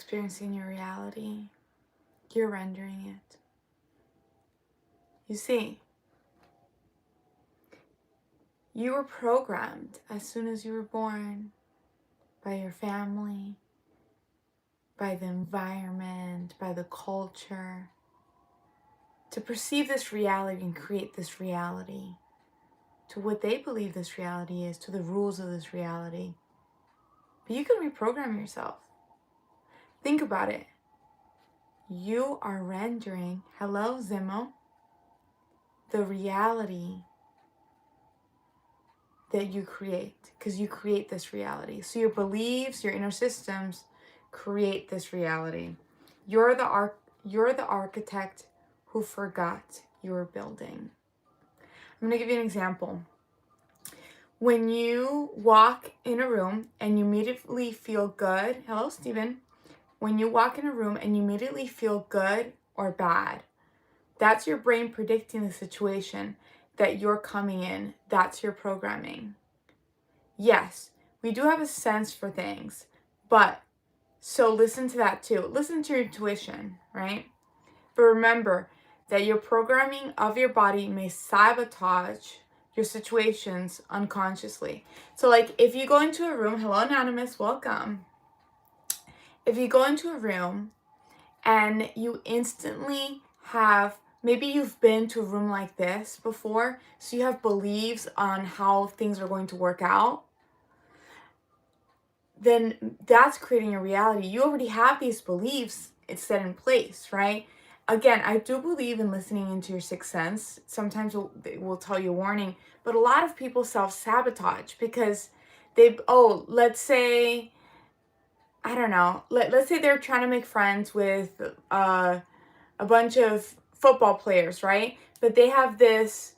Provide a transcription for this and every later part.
experiencing your reality. You're rendering it. You see, you were programmed as soon as you were born by your family, by the environment, by the culture, to perceive this reality and create this reality, to what they believe this reality is, to the rules of this reality. But you can reprogram yourself. Think about it. You are rendering, hello Zemo, the reality that you create, because you create this reality. So your beliefs, your inner systems create this reality. You're the architect who forgot you were building. I'm going to give you an example. When you walk in a room and you immediately feel good, hello Stephen, when you walk in a room and you immediately feel good or bad, that's your brain predicting the situation that you're coming in. That's your programming. Yes, we do have a sense for things, but so listen to that too. Listen to your intuition, right? But remember that your programming of your body may sabotage your situations unconsciously. So like if you go into a room, hello Anonymous, welcome. If you go into a room and you instantly have, maybe you've been to a room like this before, so you have beliefs on how things are going to work out, then that's creating a reality. You already have these beliefs, it's set in place, right? Again, I do believe in listening into your sixth sense. Sometimes it will tell you a warning, but a lot of people self-sabotage because let's say, I don't know, let's say they're trying to make friends with a bunch of football players, right? But they have this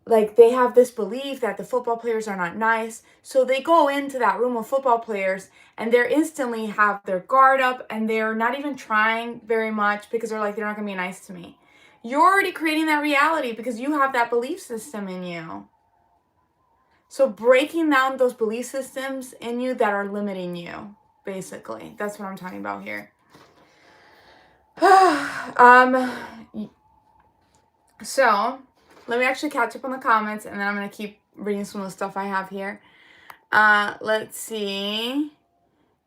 belief that the football players are not nice. So they go into that room of football players and they're instantly have their guard up and they're not even trying very much because they're like, they're not gonna be nice to me. You're already creating that reality because you have that belief system in you. So breaking down those belief systems in you that are limiting you, basically. That's what I'm talking about here. So let me actually catch up on the comments and then I'm going to keep reading some of the stuff I have here. Let's see.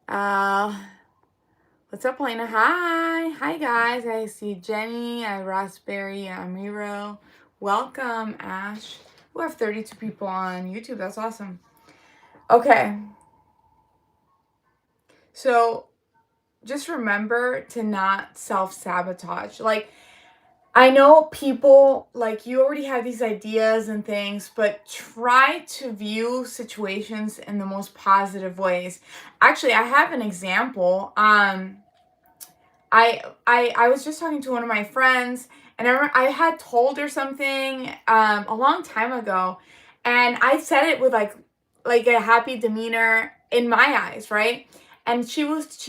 What's up, Elena? Hi guys. I see Jenny, Raspberry, Amiro. Welcome, Ash. We have 32 people on YouTube. That's awesome. Okay. So just remember to not self-sabotage. Like, I know people, like, you already have these ideas and things, but try to view situations in the most positive ways. Actually, I have an example. I was just talking to one of my friends, and I remember I had told her something a long time ago, and I said it with like a happy demeanor in my eyes, right? And she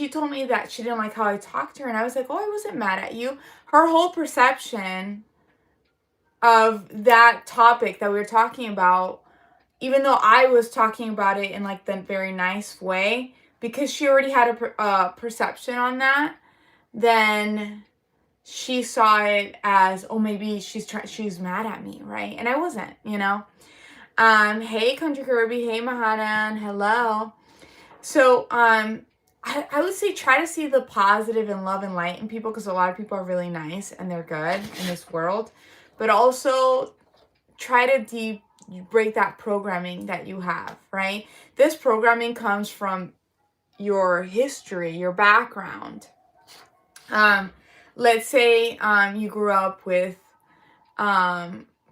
told me that she didn't like how I talked to her, and I was like, oh, I wasn't mad at you. Her whole perception of that topic that we were talking about, even though I was talking about it in like the very nice way, because she already had a perception on that, then she saw it as, oh, maybe she's mad at me, right? And I wasn't, you know. Hey Country Kirby, hey Mahanan, hello. So I would say try to see the positive and love and light in people, because a lot of people are really nice and they're good in this world. But also try to break that programming that you have, right? This programming comes from your history, your background. Let's say you grew up with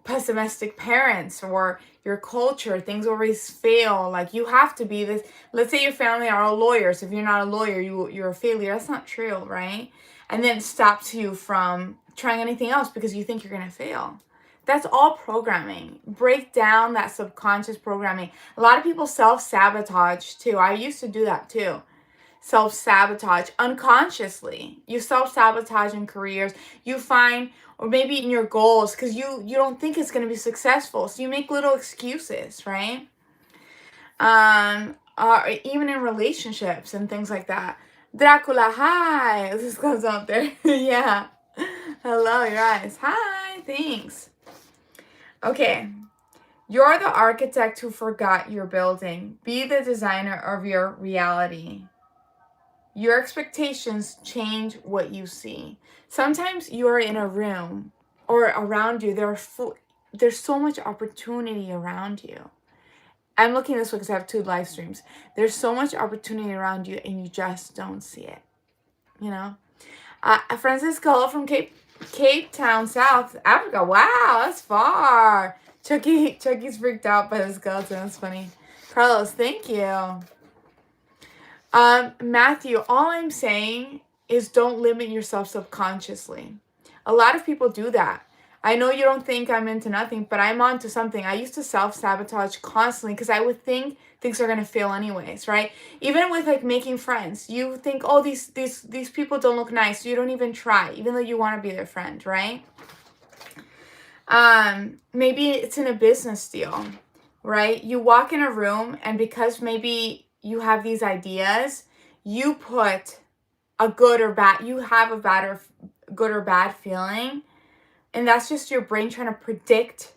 pessimistic parents, or your culture, things always fail, like you have to be this. Let's say your family are all lawyers. If you're not a lawyer, you're a failure. That's not true, right? And then it stops you from trying anything else because you think you're gonna fail. That's all programming. Break down that subconscious programming. A lot of people self-sabotage too. I used to do that too. Self-sabotage unconsciously. You self-sabotage in careers. You find, or maybe in your goals, because you don't think it's going to be successful. So you make little excuses, right? Even in relationships and things like that. Dracula, hi. This comes out there. Yeah. Hello, your eyes. Hi, thanks. Okay. You're the architect who forgot your building. Be the designer of your reality. Your expectations change what you see. Sometimes you're in a room or around you, there's so much opportunity around you. I'm looking this way because I have 2 live streams. There's so much opportunity around you and you just don't see it. You know? Francisco from Cape Town, South Africa. Wow, that's far. Chucky's freaked out by the skeleton. That's funny. Carlos, thank you. Matthew, all I'm saying is don't limit yourself subconsciously. A lot of people do that. I know you don't think I'm into nothing, but I'm onto something. I used to self-sabotage constantly because I would think things are gonna fail anyways, right? Even with like making friends, you think, oh, these people don't look nice, so you don't even try, even though you want to be their friend, right? Maybe it's in a business deal, right? You walk in a room and because maybe you have these ideas, you put a good or bad, you have a bad or good or bad feeling. And that's just your brain trying to predict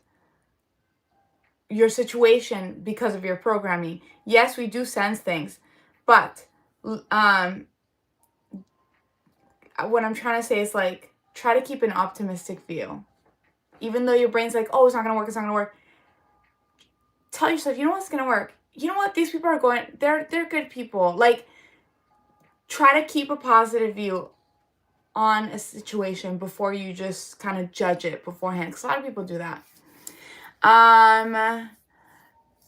your situation because of your programming. Yes, we do sense things, but what I'm trying to say is like, try to keep an optimistic view. Even though your brain's like, oh, it's not going to work, it's not going to work. Tell yourself, you know what's going to work? You know what? These people are going, they're good people. Like, try to keep a positive view on a situation before you just kind of judge it beforehand. Because a lot of people do that.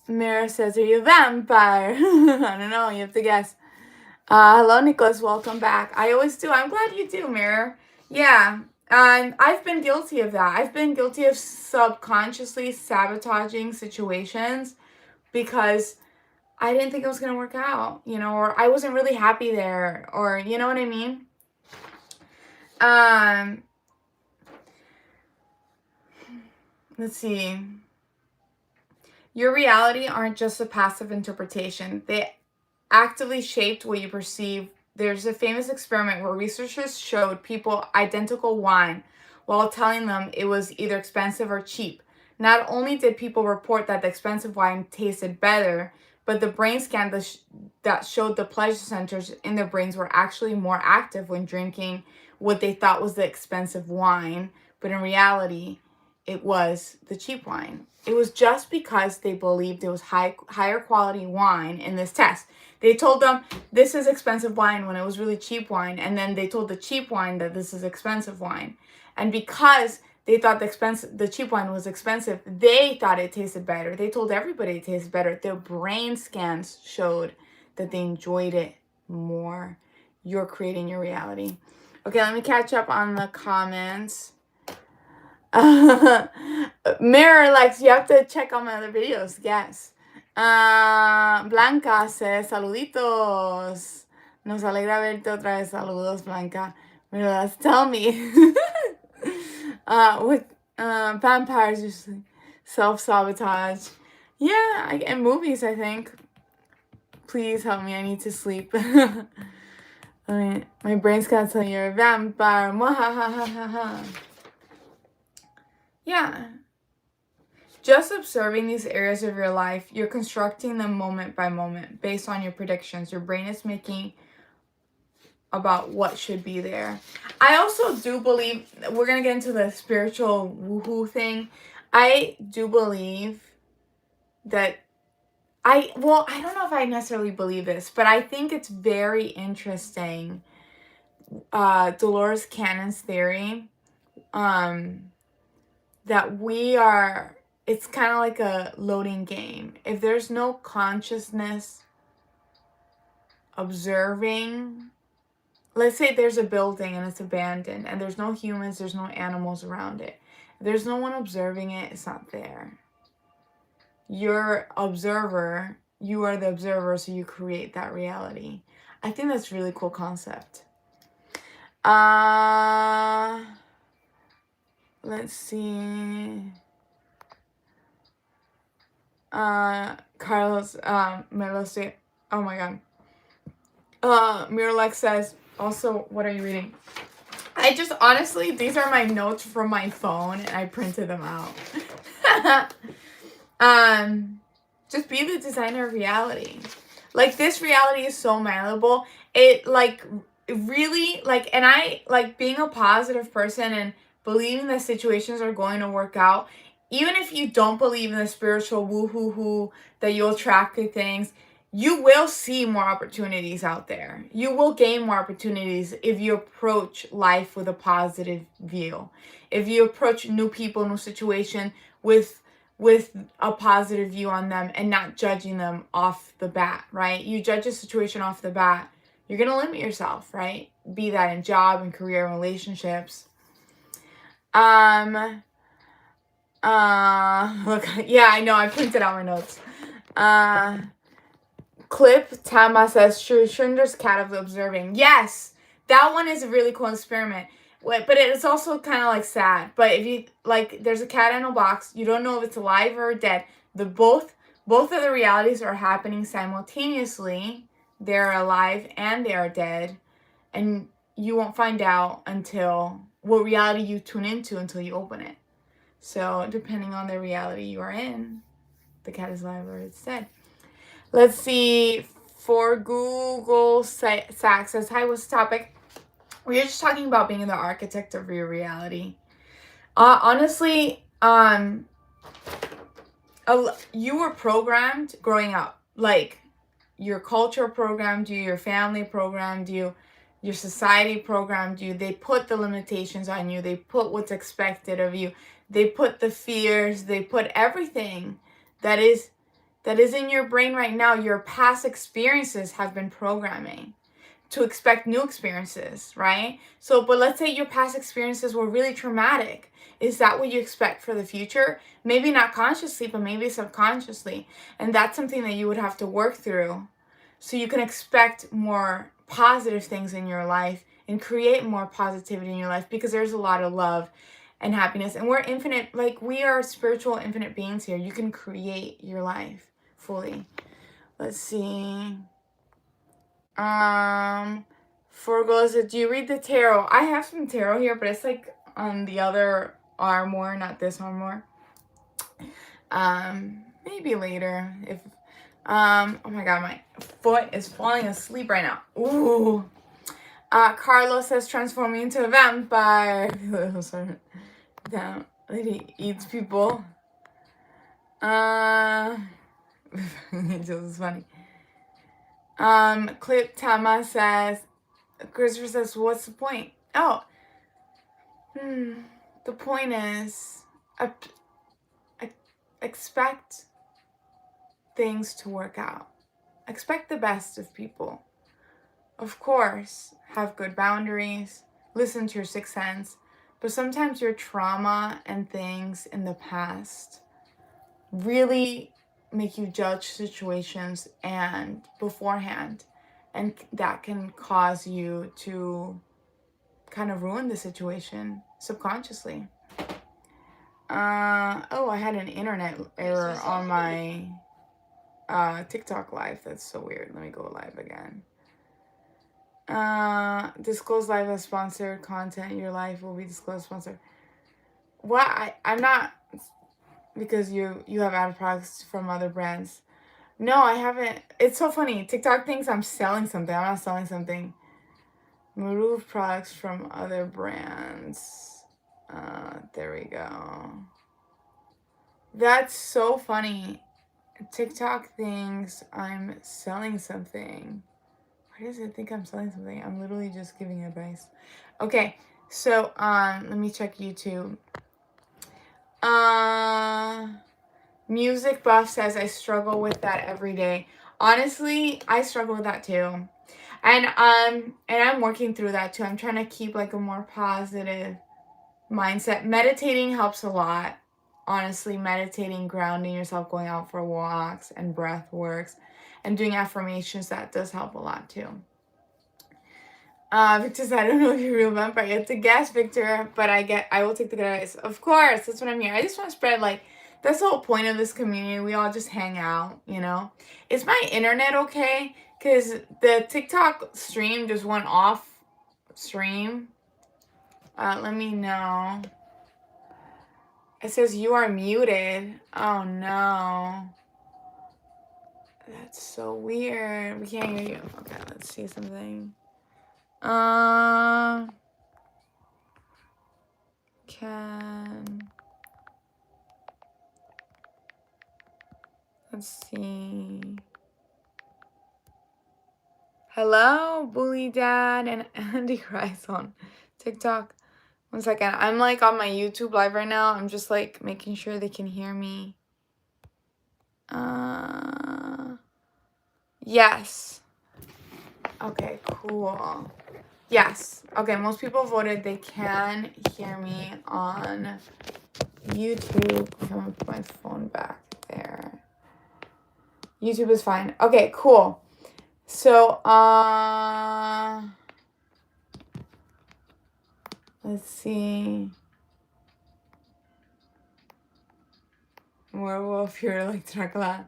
Mira says, are you a vampire? I don't know. You have to guess. Hello, Nicholas. Welcome back. I always do. I'm glad you do, Mira. Yeah. I've been guilty of that. I've been guilty of subconsciously sabotaging situations because I didn't think it was going to work out, you know, or I wasn't really happy there, or you know what I mean? Let's see. Your reality aren't just a passive interpretation. They actively shaped what you perceive. There's a famous experiment where researchers showed people identical wine while telling them it was either expensive or cheap. Not only did people report that the expensive wine tasted better, but the brain scan that showed the pleasure centers in their brains were actually more active when drinking what they thought was the expensive wine, but in reality, it was the cheap wine. It was just because they believed it was higher quality wine in this test. They told them this is expensive wine when it was really cheap wine, and then they told the cheap wine that this is expensive wine. And because they thought the cheap wine was expensive, they thought it tasted better. They told everybody it tasted better. Their brain scans showed that they enjoyed it more. You're creating your reality. Okay, let me catch up on the comments. Mirror likes, you have to check out my other videos. Yes. Blanca says, saluditos. Nos alegra verte otra vez. Saludos, Blanca. Verdad, tell me. With vampires usually self-sabotage. Yeah, in movies, I think. Please help me. I need to sleep. I mean, my brain's gonna tell you're a vampire. Yeah. Just observing these areas of your life, you're constructing them moment by moment based on your predictions. Your brain is making about what should be there. I also do believe, we're going to get into the spiritual woohoo thing. I do believe that I don't know if I necessarily believe this, but I think it's very interesting. Dolores Cannon's theory, that it's kind of like a loading game. If there's no consciousness observing, let's say there's a building and it's abandoned and there's no humans, there's no animals around it. If there's no one observing it, it's not there. You're observer, you are the observer, so you create that reality. I think that's a really cool concept. Let's see. Carlos, Melosi, oh my god. Miralex says, also, what are you reading? I just, honestly, these are my notes from my phone, and I printed them out. Just be the designer of reality. Like, this reality is so malleable. It, like, really, like, and I, like, being a positive person and believing that situations are going to work out, even if you don't believe in the spiritual woo-hoo-hoo, that you'll attract good things, you will see more opportunities out there. You will gain more opportunities if you approach life with a positive view. If you approach new people, new situation with a positive view on them and not judging them off the bat, right? You judge a situation off the bat, you're going to limit yourself, right? Be that in job and career and relationships. Look, yeah, I know, I printed out my notes. Clip Tama says, Schrodinger's cat of observing. Yes, that one is a really cool experiment. But it's also kind of like sad. But if you, like, there's a cat in a box, you don't know if it's alive or dead. Both of the realities are happening simultaneously. They're alive and they are dead. And you won't find out until what reality you tune into until you open it. So depending on the reality you are in, the cat is alive or it's dead. Let's see. For Google Sachs says, hi, what's the topic? We were just talking about being the architect of your reality. Honestly, you were programmed growing up. Like, your culture programmed you, your family programmed you, your society programmed you. They put the limitations on you. They put what's expected of you. They put the fears. They put everything that is in your brain right now. Your past experiences have been programming to expect new experiences, right? So, but let's say your past experiences were really traumatic. Is that what you expect for the future? Maybe not consciously, but maybe subconsciously. And that's something that you would have to work through so you can expect more positive things in your life and create more positivity in your life, because there's a lot of love and happiness. And we're infinite, like, we are spiritual infinite beings here. You can create your life fully. Let's see. Forgo said, do you read the tarot? I have some tarot here, but it's like on the other armoire, not this armoire. Maybe later. If oh my god, my foot is falling asleep right now. Ooh. Carlos says, transforming into a vampire. Damn, lady eats people. This is funny. Clip Tama says, Christopher says, what's the point? Oh, the point is, expect things to work out. Expect the best of people. Of course, have good boundaries, listen to your sixth sense, but sometimes your trauma and things in the past really make you judge situations and beforehand, and that can cause you to kind of ruin the situation subconsciously. Oh, I had an internet error on my TikTok live. That's so weird. Let me go live again. Disclose live as sponsored content. Your life will be disclosed sponsored. What? I'm not, because you have ad products from other brands. No, I haven't. It's so funny. TikTok thinks I'm selling something. I'm not selling something. Remove products from other brands. There we go. That's so funny. TikTok thinks I'm selling something. Why does it think I'm selling something? I'm literally just giving advice. Okay, so let me check YouTube. Music Buff says, I struggle with that every day. Honestly, I struggle with that too. And I'm working through that too. I'm trying to keep like a more positive mindset. Meditating helps a lot. Honestly, meditating, grounding yourself, going out for walks and breath works and doing affirmations, that does help a lot too. Victor said, I don't know if you're a real vampire. You have to guess, Victor, but I will take the good advice. Of course, that's what I'm here. I just want to spread, like, that's the whole point of this community. We all just hang out, you know. Is my internet okay? Because the TikTok stream just went off stream. Let me know. It says you are muted. Oh no. That's so weird. We can't hear you. Okay, let's see something. Let's see. Hello, Bully Dad and Andy Cries on TikTok. 1 second. I'm like on my YouTube live right now. I'm just like making sure they can hear me. Yes. Okay, cool. Yes. Okay, most people voted they can hear me on YouTube. I'm gonna put my phone back there. YouTube is fine. Okay, cool. So, let's see. Werewolf, you're like Dracula.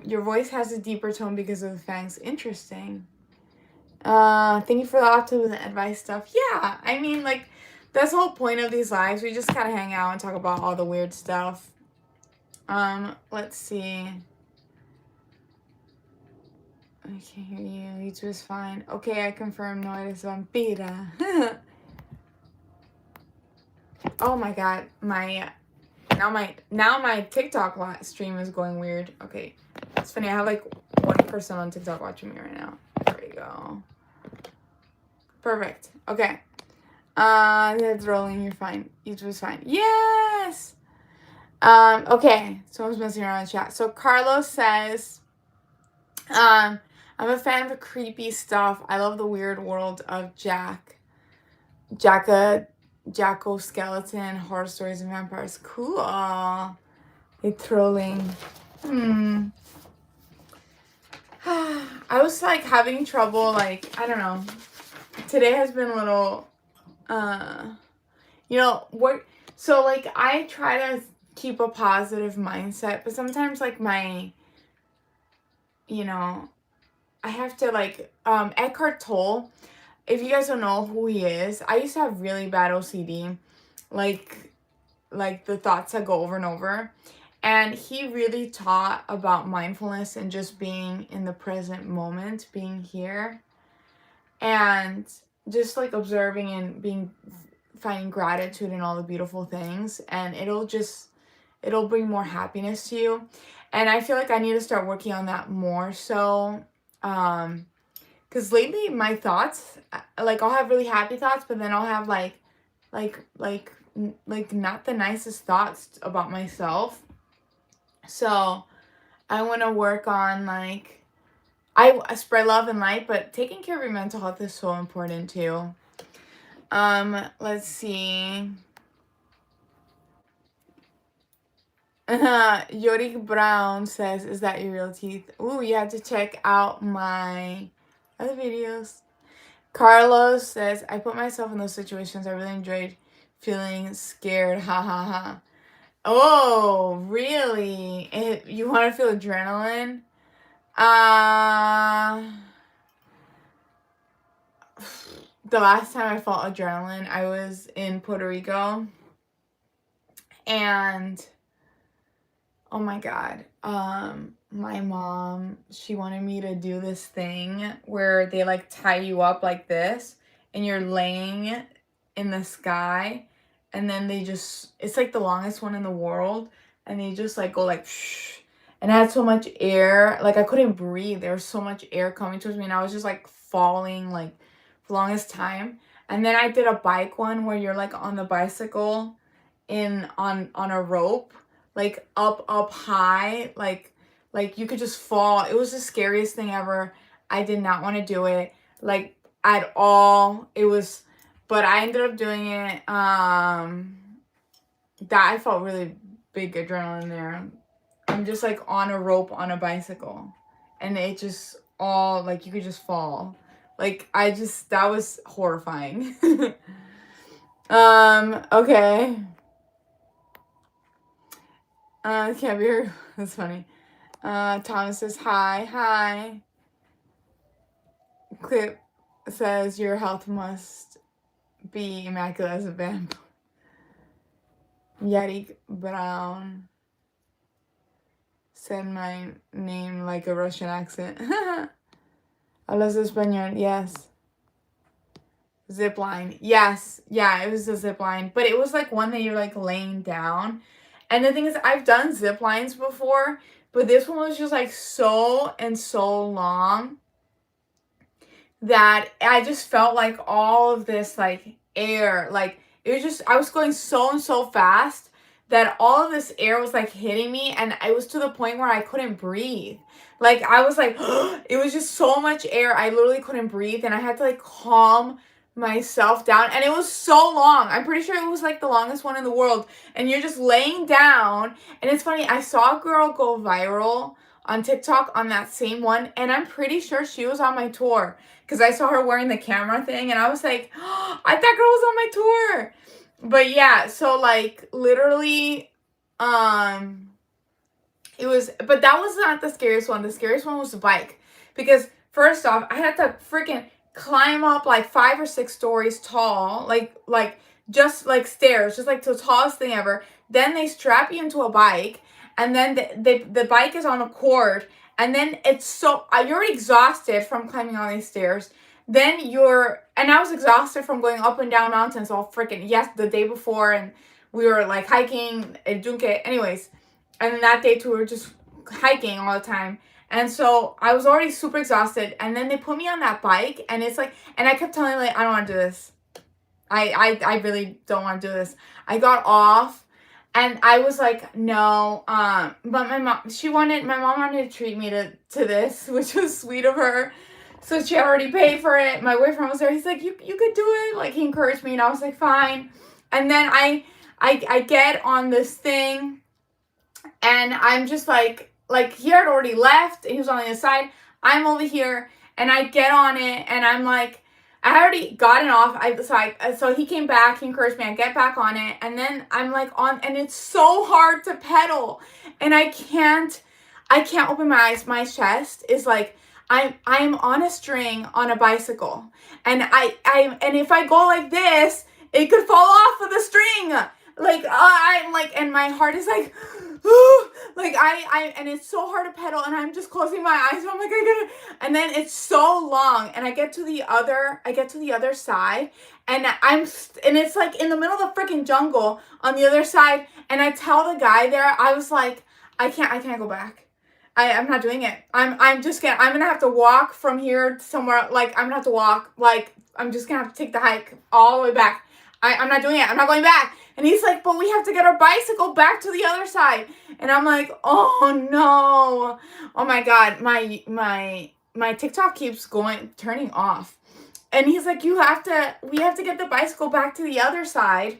Your voice has a deeper tone because of the fangs. Interesting. Thank you for the optimism advice stuff. Yeah, I mean, like, that's the whole point of these lives. We just kind of hang out and talk about all the weird stuff. Let's see. I can't hear you. YouTube is fine. Okay, I confirm. No, it is vampira. Oh my god, now my TikTok stream is going weird. Okay, it's funny. I have like 1% on TikTok watching me right now. There we go. Perfect. Okay. It's rolling. You're fine. YouTube is fine. Yes. Okay. Someone's messing around in chat. So Carlos says, I'm a fan of the creepy stuff. I love the weird world of Jacko skeleton, horror stories, and vampires. Cool. They trolling. I was like having trouble, like, I don't know. Today has been a little, so like I try to keep a positive mindset, but sometimes like I have to like, Eckhart Tolle, if you guys don't know who he is, I used to have really bad OCD, like the thoughts that go over and over. And he really taught about mindfulness and just being in the present moment, being here. And just like observing and finding gratitude in all the beautiful things. And it'll bring more happiness to you. And I feel like I need to start working on that more so. Because lately my thoughts, like I'll have really happy thoughts, but then I'll have like not the nicest thoughts about myself. So I want to work on like, I spread love and light, but taking care of your mental health is so important too. Let's see. Yorik Brown says, is that your real teeth? Ooh, you have to check out my other videos. Carlos says, I put myself in those situations. I really enjoyed feeling scared. Ha ha ha. Oh, really? You want to feel adrenaline? The last time I felt adrenaline, I was in Puerto Rico. And oh my god, my mom, she wanted me to do this thing where they like tie you up like this and you're laying in the sky, and then it's like the longest one in the world, and they just like go like shh, and I had so much air, like I couldn't breathe. There was so much air coming towards me, and I was just like falling like for the longest time. And then I did a bike one where you're like on the bicycle on a rope, like up high, like you could just fall. It was the scariest thing ever. I did not want to do it like at all. But I ended up doing it. That I felt really big adrenaline there. I'm just like on a rope on a bicycle, and it just all like you could just fall. Like that was horrifying. Okay. Can't be her. That's funny. Thomas says hi. Clip says your health must be immaculate as a vamp. Yari Brown said my name like a Russian accent. Hablas español, yes. Zip line, yes. Yeah, it was a zip line. But it was like one that you're like laying down. And the thing is, I've done zip lines before, but this one was just like so long that I just felt like all of this like air, like it was just, I was going so fast that all of this air was like hitting me, and it was to the point where I couldn't breathe. Like I was like, it was just so much air, I literally couldn't breathe, and I had to like calm myself down, and it was so long. I'm pretty sure it was like the longest one in the world, and you're just laying down. And it's funny, I saw a girl go viral on TikTok on that same one, and I'm pretty sure she was on my tour because I saw her wearing the camera thing, and I was like, oh, I thought girl was on my tour. But yeah, so like literally, it was, but that was not the scariest one. The scariest one was the bike, because first off, I had to freaking climb up like 5 or 6 stories tall, like just like stairs, just like the tallest thing ever. Then they strap you into a bike, and then the bike is on a cord, and then it's so you're exhausted from climbing all these stairs. Then and I was exhausted from going up and down mountains all freaking, yes, the day before, and we were like hiking at Dunque, anyways. And then that day too, we were just hiking all the time. And so I was already super exhausted. And then they put me on that bike, and it's like, and I kept telling like, I don't want to do this. I really don't want to do this. I got off, and I was like, no. But my mom wanted to treat me to this, which was sweet of her. So she had already paid for it. My boyfriend was there. He's like, you could do it. Like, he encouraged me, and I was like, fine. And then I get on this thing, and I'm just like he had already left. He was on the other side. I'm over here, and I get on it, and I'm like, I already gotten off. So he came back. He encouraged me. I get back on it, and then I'm like on, and it's so hard to pedal, and I can't open my eyes. My chest is like, I'm on a string on a bicycle, and and if I go like this, it could fall off of the string. Like I'm like, and my heart is like, like and it's so hard to pedal, and I'm just closing my eyes. I'm like, I gotta, and then it's so long, and I get to the other side, and and it's like in the middle of the freaking jungle on the other side, and I tell the guy there, I was like, I can't go back. I'm not doing it. I'm gonna have to walk from here somewhere. Like, I'm gonna have to walk. Like, I'm just gonna have to take the hike all the way back. I'm not doing it. I'm not going back. And he's like, but we have to get our bicycle back to the other side. And I'm like, oh no. Oh my God. My TikTok keeps turning off. And he's like, we have to get the bicycle back to the other side.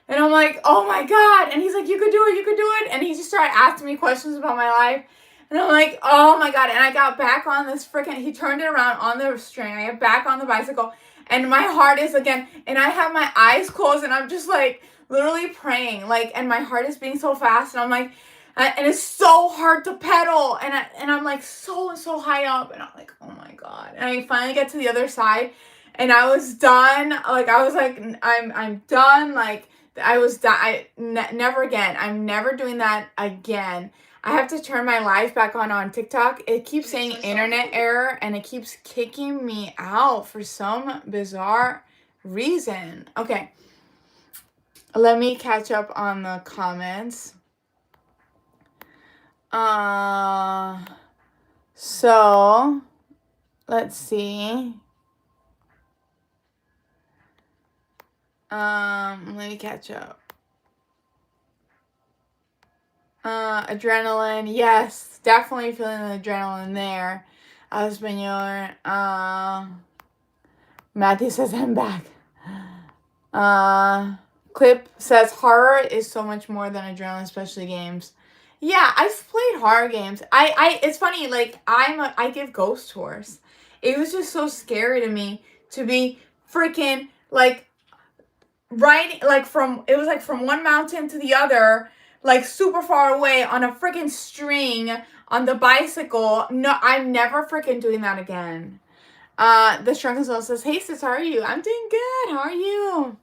And I'm like, oh my God. And he's like, you could do it. And he just started asking me questions about my life. And I'm like, oh my God. And I got back on this he turned it around on the string. I get back on the bicycle, and my heart is again, and I have my eyes closed, and I'm just like literally praying, like, and my heart is beating so fast, and I'm like, and it's so hard to pedal, and I'm like so high up, and I'm like, oh my God. And I finally get to the other side, and I was done. Like, I was like, I'm done. Like, I was done. Never again. I'm never doing that again. I have to turn my live back on TikTok. It keeps saying internet error, and it keeps kicking me out for some bizarre reason. Okay. Let me catch up on the comments. So let's see. Let me catch up. Adrenaline, yes, definitely feeling the adrenaline there. Español, Matthew says I'm back. Clip says horror is so much more than adrenaline, especially games. Yeah, I've played horror games. It's funny, like, I give ghost tours. It was just so scary to me to be freaking, like, right, like, it was like from one mountain to the other, like super far away on a freaking string on the bicycle. No, I'm never freaking doing that again. The Shrunken Soul says, hey sis, how are you? I'm doing good. How are you?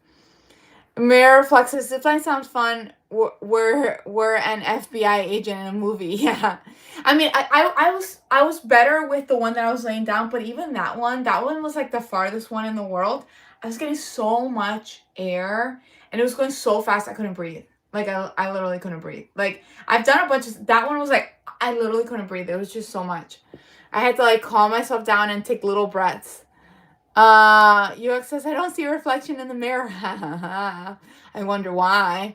Mirror flexes. This line sounds fun. We're an FBI agent in a movie. Yeah. I mean, I was better with the one that I was laying down, but even that one was like the farthest one in the world. I was getting so much air, and it was going so fast I couldn't breathe. Like I literally couldn't breathe. Like I've done a bunch of that one was like I literally couldn't breathe. It was just so much. I had to like calm myself down and take little breaths. UX says, I don't see a reflection in the mirror. I wonder why.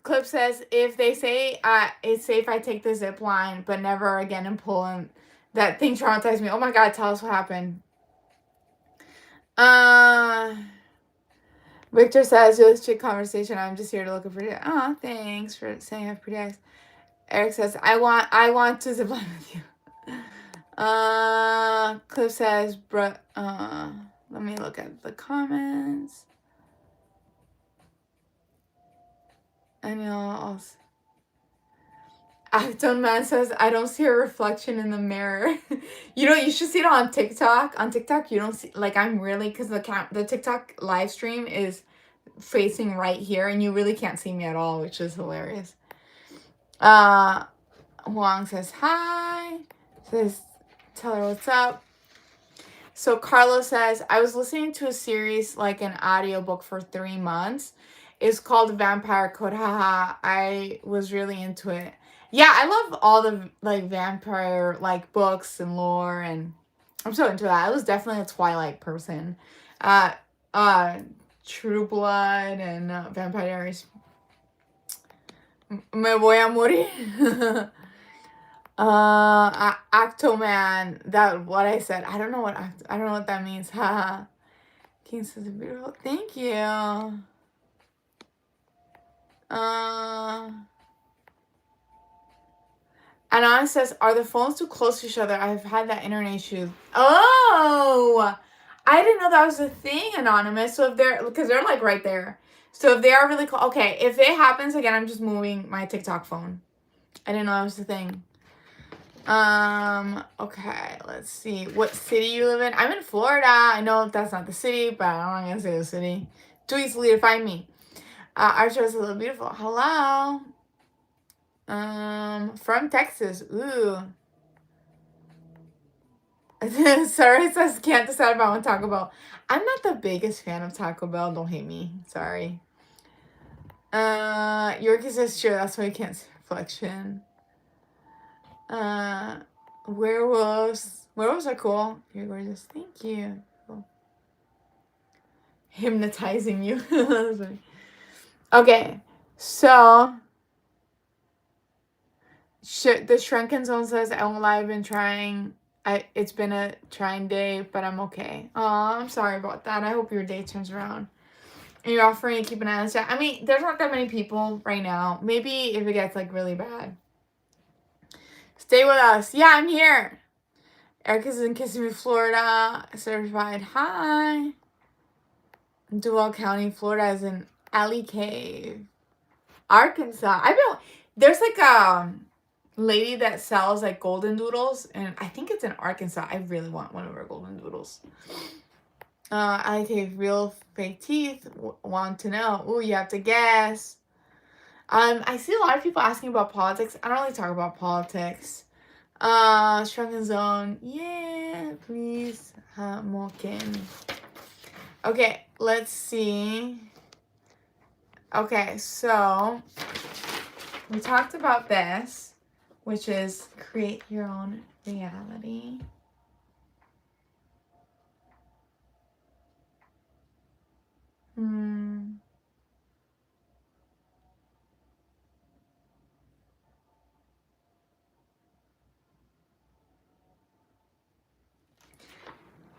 Clip says, if they say it's safe, I take the zip line, but never again in Poland. That thing traumatized me. Oh my God, tell us what happened. Victor says, let's check conversation. I'm just here to look at pretty. Oh, thanks for saying I have pretty eyes. Eric says, I want to zip line with you. Cliff says, let me look at the comments. Anyone else? Acton Man says, I don't see a reflection in the mirror. You should see it on TikTok. On TikTok, you don't see, like, I'm really, because the TikTok live stream is facing right here, and you really can't see me at all, which is hilarious. Huang says, hi. Says, tell her what's up. So Carlos says, I was listening to a series, like an audiobook for 3 months. It's called Vampire Code. Haha. I was really into it. Yeah, I love all the like vampire like books and lore, and I'm so into that. I was definitely a Twilight person. True Blood and Vampire Diaries. Me voy a morir. Octoman. That what I said. I don't know what that means. Haha. King says beautiful. Thank you. Anonymous says, are the phones too close to each other? I've had that internet issue. Oh, I didn't know that was a thing, Anonymous. So if because they're like right there. So if they are really close, okay. If it happens again, I'm just moving my TikTok phone. I didn't know that was the thing. Okay, let's see. What city you live in? I'm in Florida. I know that's not the city, but I'm not gonna say the city. Too easily to find me. Archer is a little beautiful. Hello. From Texas. Ooh. Sorry, it says can't decide if I want Taco Bell. I'm not the biggest fan of Taco Bell. Don't hate me. Sorry. Yorkie says sure. That's why you can't see reflection. Werewolves. Werewolves are cool. You're gorgeous. Thank you. Cool. Hypnotizing you. Okay, so the Shrunken Zone says, I won't lie, I've been trying. It's been a trying day, but I'm okay. Oh, I'm sorry about that. I hope your day turns around. And you're offering to keep an eye on the chat. I mean, there's not that many people right now. Maybe if it gets like really bad. Stay with us. Yeah, I'm here. Erica's in Kissimmee, Florida. Certified. Hi. Duval County, Florida is in Alley Cave. Arkansas. There's like a lady that sells like golden doodles, and I think it's in Arkansas. I really want one of her golden doodles. Alley Cave, real fake teeth. Want to know? Ooh, you have to guess. I see a lot of people asking about politics. I don't really talk about politics. Shrunken Zone. Yeah, please. Moken. Okay, let's see. Okay, so we talked about this, which is create your own reality.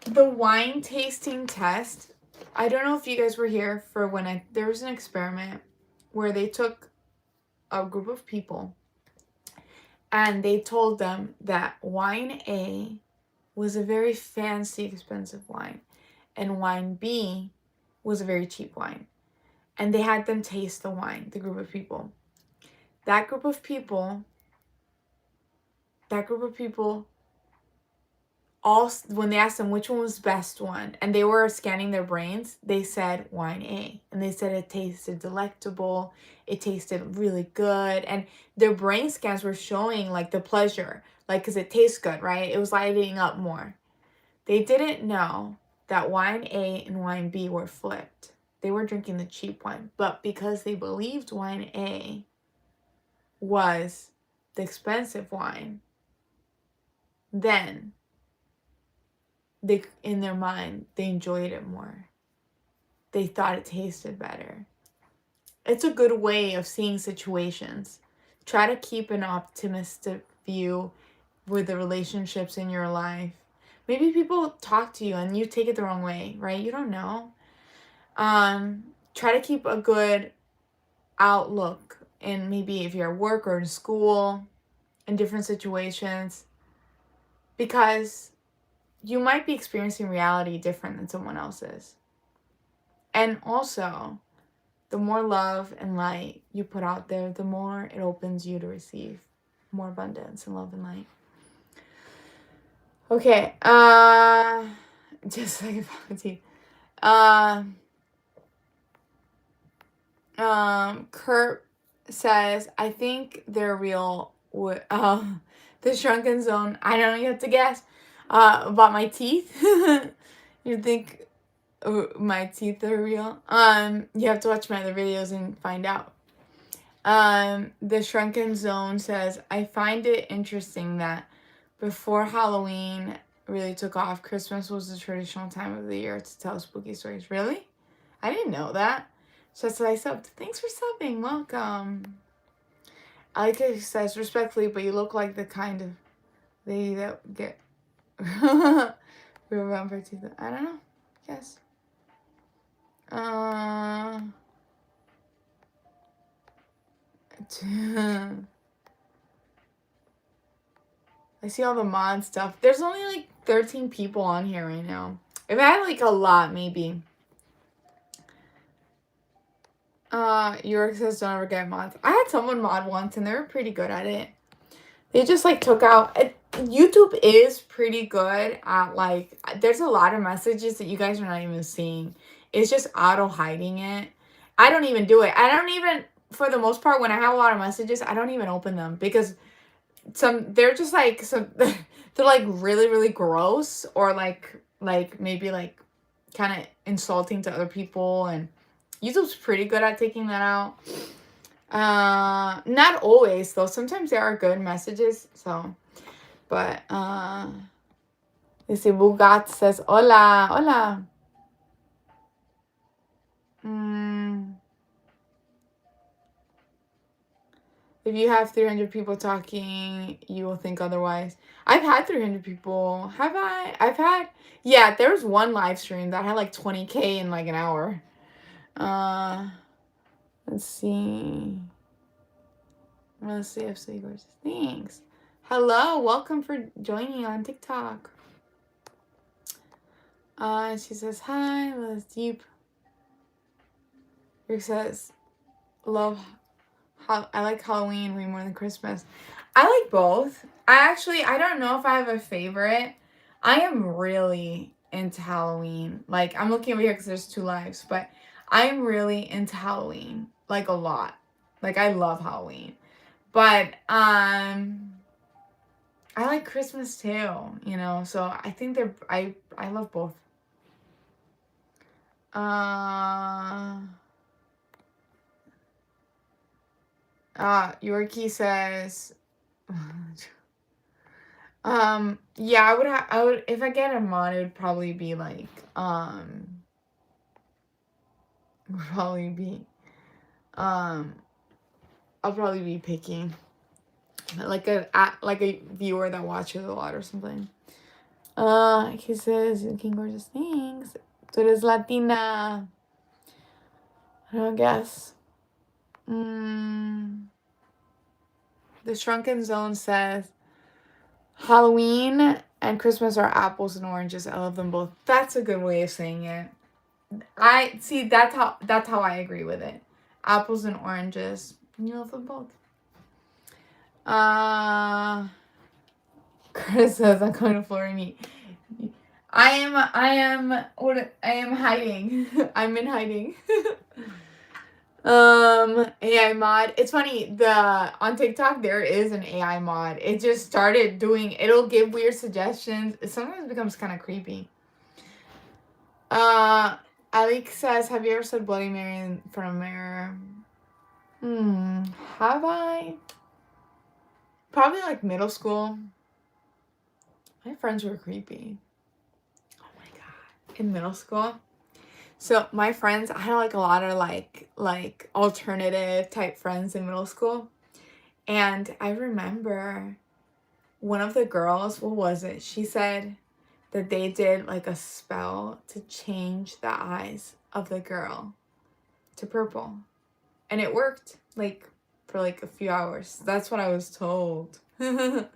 The wine tasting test. I don't know if you guys were here for when there was an experiment where they took a group of people and they told them that wine A was a very fancy, expensive wine, and wine B was a very cheap wine. And they had them taste the wine, the group of people. That group of people all, when they asked them which one was the best one, and they were scanning their brains, they said wine A. And they said it tasted delectable. It tasted really good. And their brain scans were showing like the pleasure, like, because it tastes good, right? It was lighting up more. They didn't know that wine A and wine B were flipped. They were drinking the cheap one. But because they believed wine A was the expensive wine, then they, in their mind, they enjoyed it more. They thought it tasted better. It's a good way of seeing situations. Try to keep an optimistic view with the relationships in your life. Maybe people talk to you and you take it the wrong way, right? You don't know. Try to keep a good outlook in, maybe if you're at work or in school, in different situations, because you might be experiencing reality different than someone else's. And also, the more love and light you put out there, the more it opens you to receive more abundance and love and light. Okay, just like about tea. Kurt says, I think they're real. The Shrunken Zone. I don't know, you have to guess. About my teeth. You think my teeth are real? You have to watch my other videos and find out. The Shrunken Zone says, I find it interesting that before Halloween really took off, Christmas was the traditional time of the year to tell spooky stories. Really? I didn't know that. So that's what I subbed. Thanks for subbing. Welcome. I like it says, respectfully, but you look like the kind of lady that get real vampire teeth. I don't know. Yes. I see all the mod stuff. There's only like 13 people on here right now. If I had like a lot, maybe. York says don't ever get mods. I had someone mod once and they were pretty good at it. They just like took out YouTube is pretty good at like, there's a lot of messages that you guys are not even seeing. It's just auto hiding it. I don't even do it. I don't even, for the most part, when I have a lot of messages, I don't even open them because they're just like, they're like really, really gross, or like maybe like kind of insulting to other people, and YouTube's pretty good at taking that out. Not always though. Sometimes there are good messages, so, but let's see. Bugat says hola, hola. If you have 300 people talking, you will think otherwise. I've had 300 people. Have I? I've had, yeah, there was one live stream that had like 20K in like an hour. Let's see. Let's see if Sigurd. Thanks. Hello, welcome for joining on TikTok. She says hi. Let's deep. Rick says, I like Halloween way more than Christmas. I like both. I don't know if I have a favorite. I am really into Halloween. Like, I'm looking over here because there's 2 lives, but I'm really into Halloween, like a lot. Like, I love Halloween. But I like Christmas too, you know. So I think I love both. Yorkie says yeah, I would if I get a mod, it would probably be like I'll probably be picking like a viewer that watches a lot or something. He says, King Gorgeous, thanks. Tú eres Latina. I don't guess. The Shrunken Zone says, Halloween and Christmas are apples and oranges. I love them both. That's a good way of saying it. I see, that's how I agree with it. Apples and oranges. You love them both. Chris says, I'm going to Florida meet. I am hiding. I'm in hiding. AI mod. It's funny, on TikTok there is an AI mod. It just started doing, it'll give weird suggestions. It sometimes becomes kind of creepy. Alex says, have you ever said Bloody Mary in front of a mirror? Have I? Probably like middle school. My friends were creepy. Oh my god. In middle school. So my friends, I had like a lot of like alternative type friends in middle school. And I remember one of the girls, what was it? She said that they did like a spell to change the eyes of the girl to purple. And it worked like for like a few hours. That's what I was told. And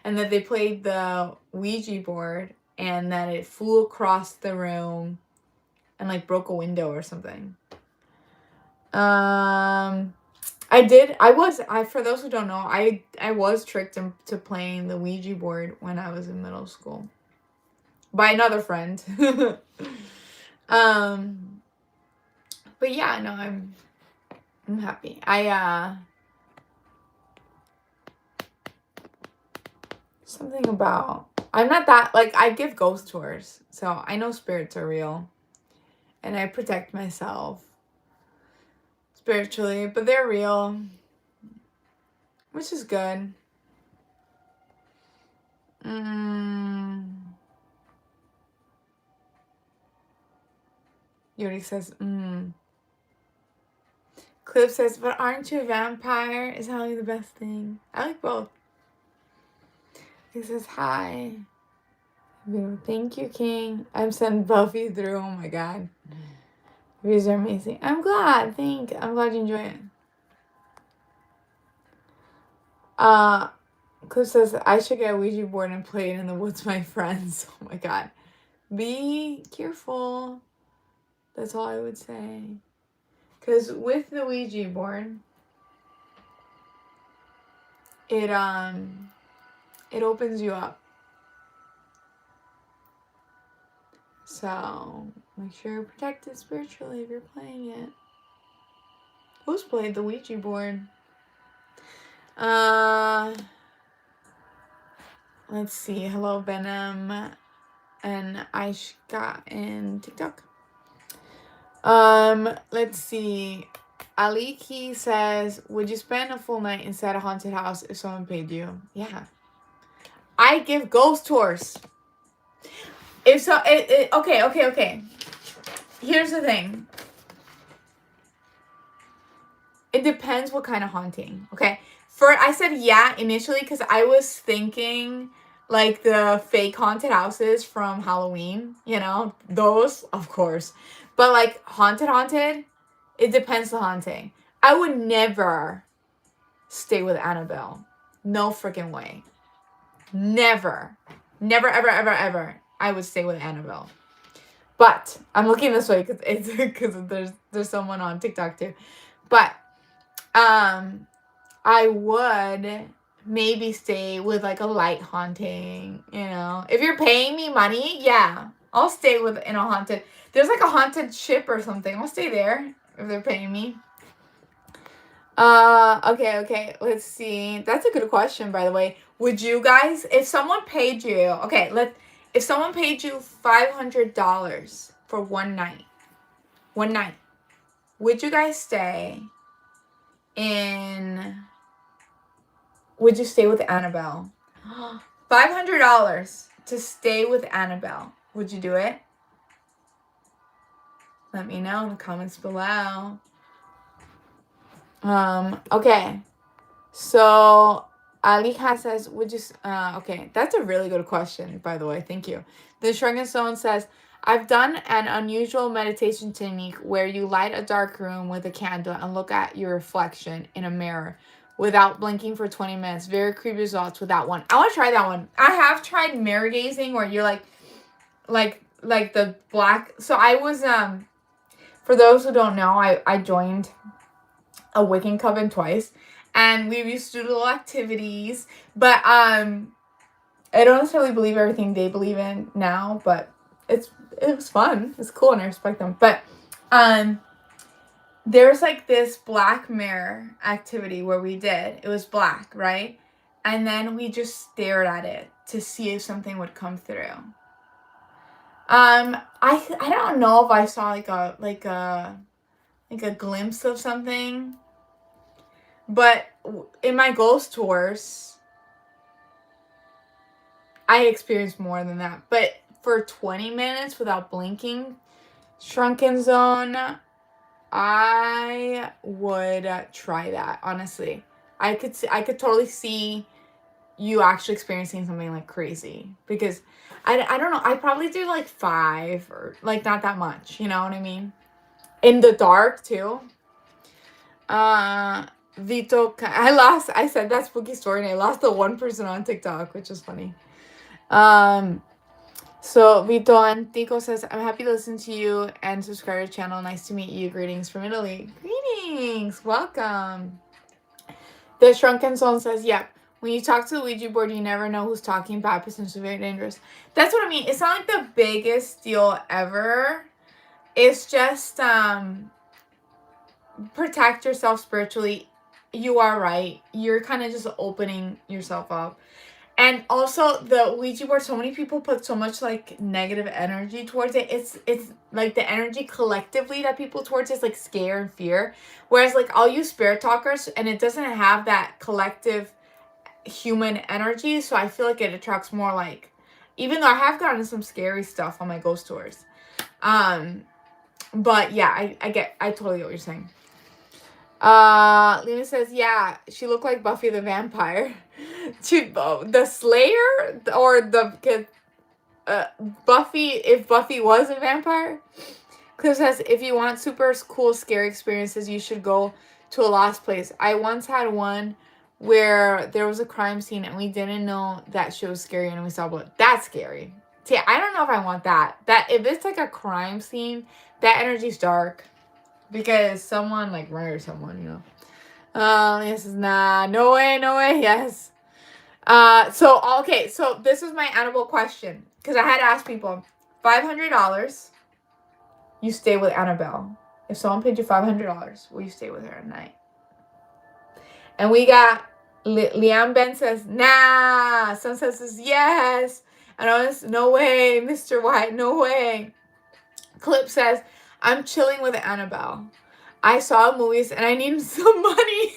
that they played the Ouija board and that it flew across the room and like broke a window or something. For those who don't know, I was tricked into playing the Ouija board when I was in middle school by another friend. But yeah, no, I'm happy. Something about, I'm not that, like, I give ghost tours, so I know spirits are real, and I protect myself spiritually, but they're real, which is good. Yuri says, Cliff says, but aren't you a vampire? Is Holly the best thing? I like both. He says, hi. Thank you, King. I'm sending Buffy through. Oh my god. These are amazing. I'm glad. I'm glad you enjoy it. Cliff says, I should get a Ouija board and play it in the woods with my friends. Oh my god. Be careful. That's all I would say. Because with the Ouija board, it opens you up. So make sure you're protected spiritually if you're playing it. Who's played the Ouija board? Let's see. Hello, Venom and Aishka in TikTok. Let's see. Aliki says, would you spend a full night inside a haunted house if someone paid you? Yeah. I give ghost tours. If so, okay. Here's the thing. It depends what kind of haunting, okay? I said yeah initially because I was thinking like the fake haunted houses from Halloween, those, of course. But like haunted, it depends the haunting. I would never stay with Annabelle. No freaking way. Never, ever. I would stay with Annabelle. But I'm looking this way because there's someone on TikTok too. But I would maybe stay with like a light haunting, If you're paying me money, yeah, I'll stay in a haunted. There's like a haunted ship or something. I'll stay there if they're paying me. Okay. Let's see. That's a good question, by the way. Would you guys, if someone paid you, if someone paid you $500 for one night, would you guys stay would you stay with Annabelle? $500 to stay with Annabelle. Would you do it? Let me know in the comments below. Okay. So, Alika says, would you... okay, that's a really good question, by the way. Thank you. The Shrunken Stone says, I've done an unusual meditation technique where you light a dark room with a candle and look at your reflection in a mirror without blinking for 20 minutes. Very creepy results with that one. I want to try that one. I have tried mirror gazing where you're like the black... So I was, for those who don't know, I joined a Wiccan coven twice. And we used to do little activities. But I don't necessarily believe everything they believe in now, but it was fun. It's cool and I respect them. But there's like this black mirror activity where we did. It was black, right? And then we just stared at it to see if something would come through. I don't know if I saw like a glimpse of something, but in my ghost tours, I experienced more than that. But for 20 minutes without blinking, Shrunken Zone, I would try that, honestly. I could totally see you actually experiencing something like crazy, because I don't know, I probably do like 5 or like not that much, you know what I mean? In the dark too. Vito, I said that spooky story and I lost the one person on TikTok, which is funny. So Vito Antico says, I'm happy to listen to you and subscribe to the channel. Nice to meet you. Greetings from Italy. Greetings. Welcome. The Shrunken Soul says, yep. When you talk to the Ouija board, you never know who's talking. Bad potentially very dangerous. That's what I mean. It's not like the biggest deal ever. It's just protect yourself spiritually. You are right. You're kind of just opening yourself up. And also the Ouija board, so many people put so much like negative energy towards it. It's like the energy collectively that people towards it is like scare and fear. Whereas like I'll use spirit talkers and it doesn't have that collective human energy. So I feel like it attracts more like, even though I have gotten some scary stuff on my ghost tours. But yeah, I totally get what you're saying. Lena says, yeah, she looked like Buffy the Vampire. The Slayer or the Buffy, if Buffy was a vampire. Cliff says, if you want super cool, scary experiences, you should go to a lost place. I once had one where there was a crime scene and we didn't know that shit was scary and we saw blood. That's scary. See, I don't know if I want that. That if it's like a crime scene, that energy's dark. Because someone like murdered someone, you know. This is nah, no way, yes. So this is my Annabelle question. Because I had to ask people, $500, you stay with Annabelle. If someone paid you $500, will you stay with her at night? And we got Liam Ben says, nah. Sunset says, yes. And I was, no way, Mr. White, no way. Clip says, I'm chilling with Annabelle. I saw movies and I need some money.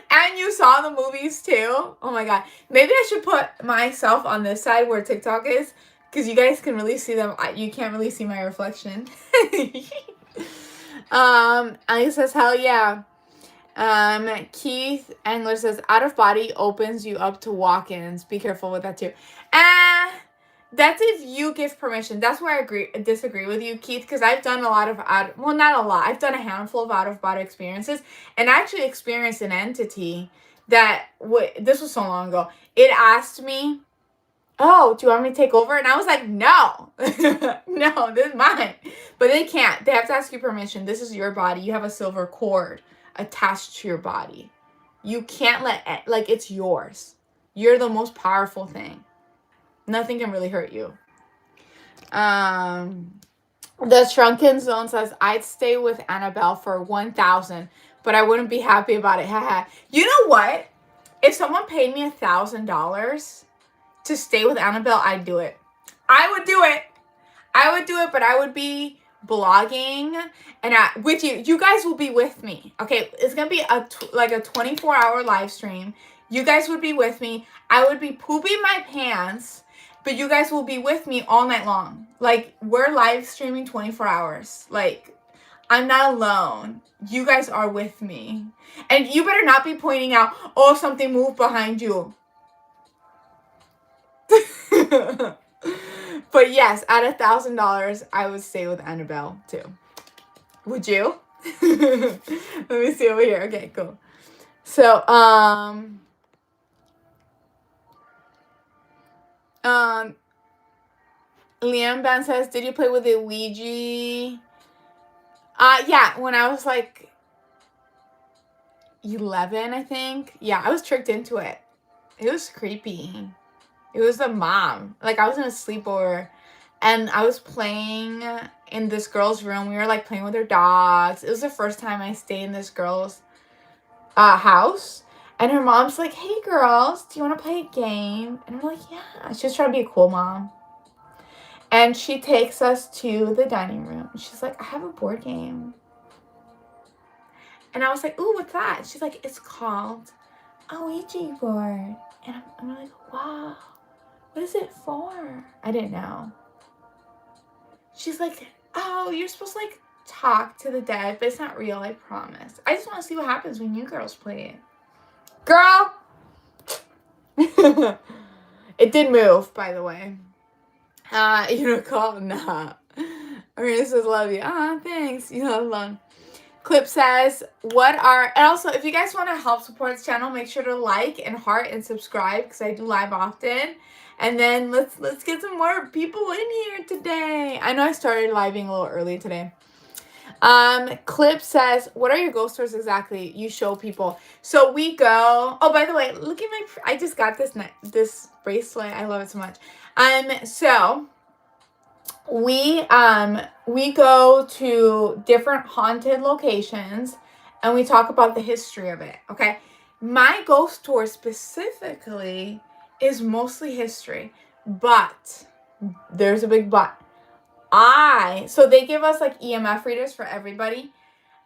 And you saw the movies too? Oh my god. Maybe I should put myself on this side where TikTok is, because you guys can really see them. You can't really see my reflection. Ali says, hell yeah. Keith Engler says, out of body opens you up to walk-ins. Be careful with that too. That's if you give permission. That's where I disagree with you, Keith, because I've done a lot of not a lot. I've done a handful of out-of-body experiences, and I actually experienced an entity that this was so long ago. It asked me, "Oh, do you want me to take over?" And I was like, "No, no, this is mine." But they can't. They have to ask you permission. This is your body. You have a silver cord attached to your body. You can't it's yours. You're the most powerful thing. Nothing can really hurt you. The Shrunken Zone says, I'd stay with Annabelle for 1,000, but I wouldn't be happy about it. Haha. You know what? If someone paid me $1,000 to stay with Annabelle, I'd do it. I would do it, but I would be blogging and with you. You guys will be with me. Okay, it's gonna be a 24-hour live stream. You guys would be with me. I would be pooping my pants. But you guys will be with me all night long. Like, we're live streaming 24 hours. Like, I'm not alone. You guys are with me. And you better not be pointing out, oh, something moved behind you. But yes, at $1,000, I would stay with Annabelle, too. Would you? Let me see over here. Okay, cool. So, Liam Ban says, did you play with the Ouija? Yeah, when I was like 11, I think. Yeah, I was tricked into it. It was creepy. It was a mom. Like, I was in a sleepover, and I was playing in this girl's room. We were, like, playing with her dogs. It was the first time I stayed in this girl's house. And her mom's like, hey, girls, do you want to play a game? And we're like, yeah. She's trying to be a cool mom. And she takes us to the dining room. She's like, I have a board game. And I was like, ooh, what's that? She's like, it's called a Ouija board. And I'm like, wow, what is it for? I didn't know. She's like, oh, you're supposed to, like, talk to the dead, but it's not real, I promise. I just want to see what happens when you girls play it. Girl! It did move, by the way. You know, call? Nah. Marina says, love you. Thanks. You know, love. Clip says, and also, if you guys want to help support this channel, make sure to like and heart and subscribe, because I do live often. And then let's get some more people in here today. I know I started living a little early today. Clip says, what are your ghost tours exactly? You show people. So we go, oh, by the way, look at I just got this bracelet. I love it so much. So we go to different haunted locations and we talk about the history of it. Okay. My ghost tour specifically is mostly history, but there's a big but. So they give us like EMF readers for everybody.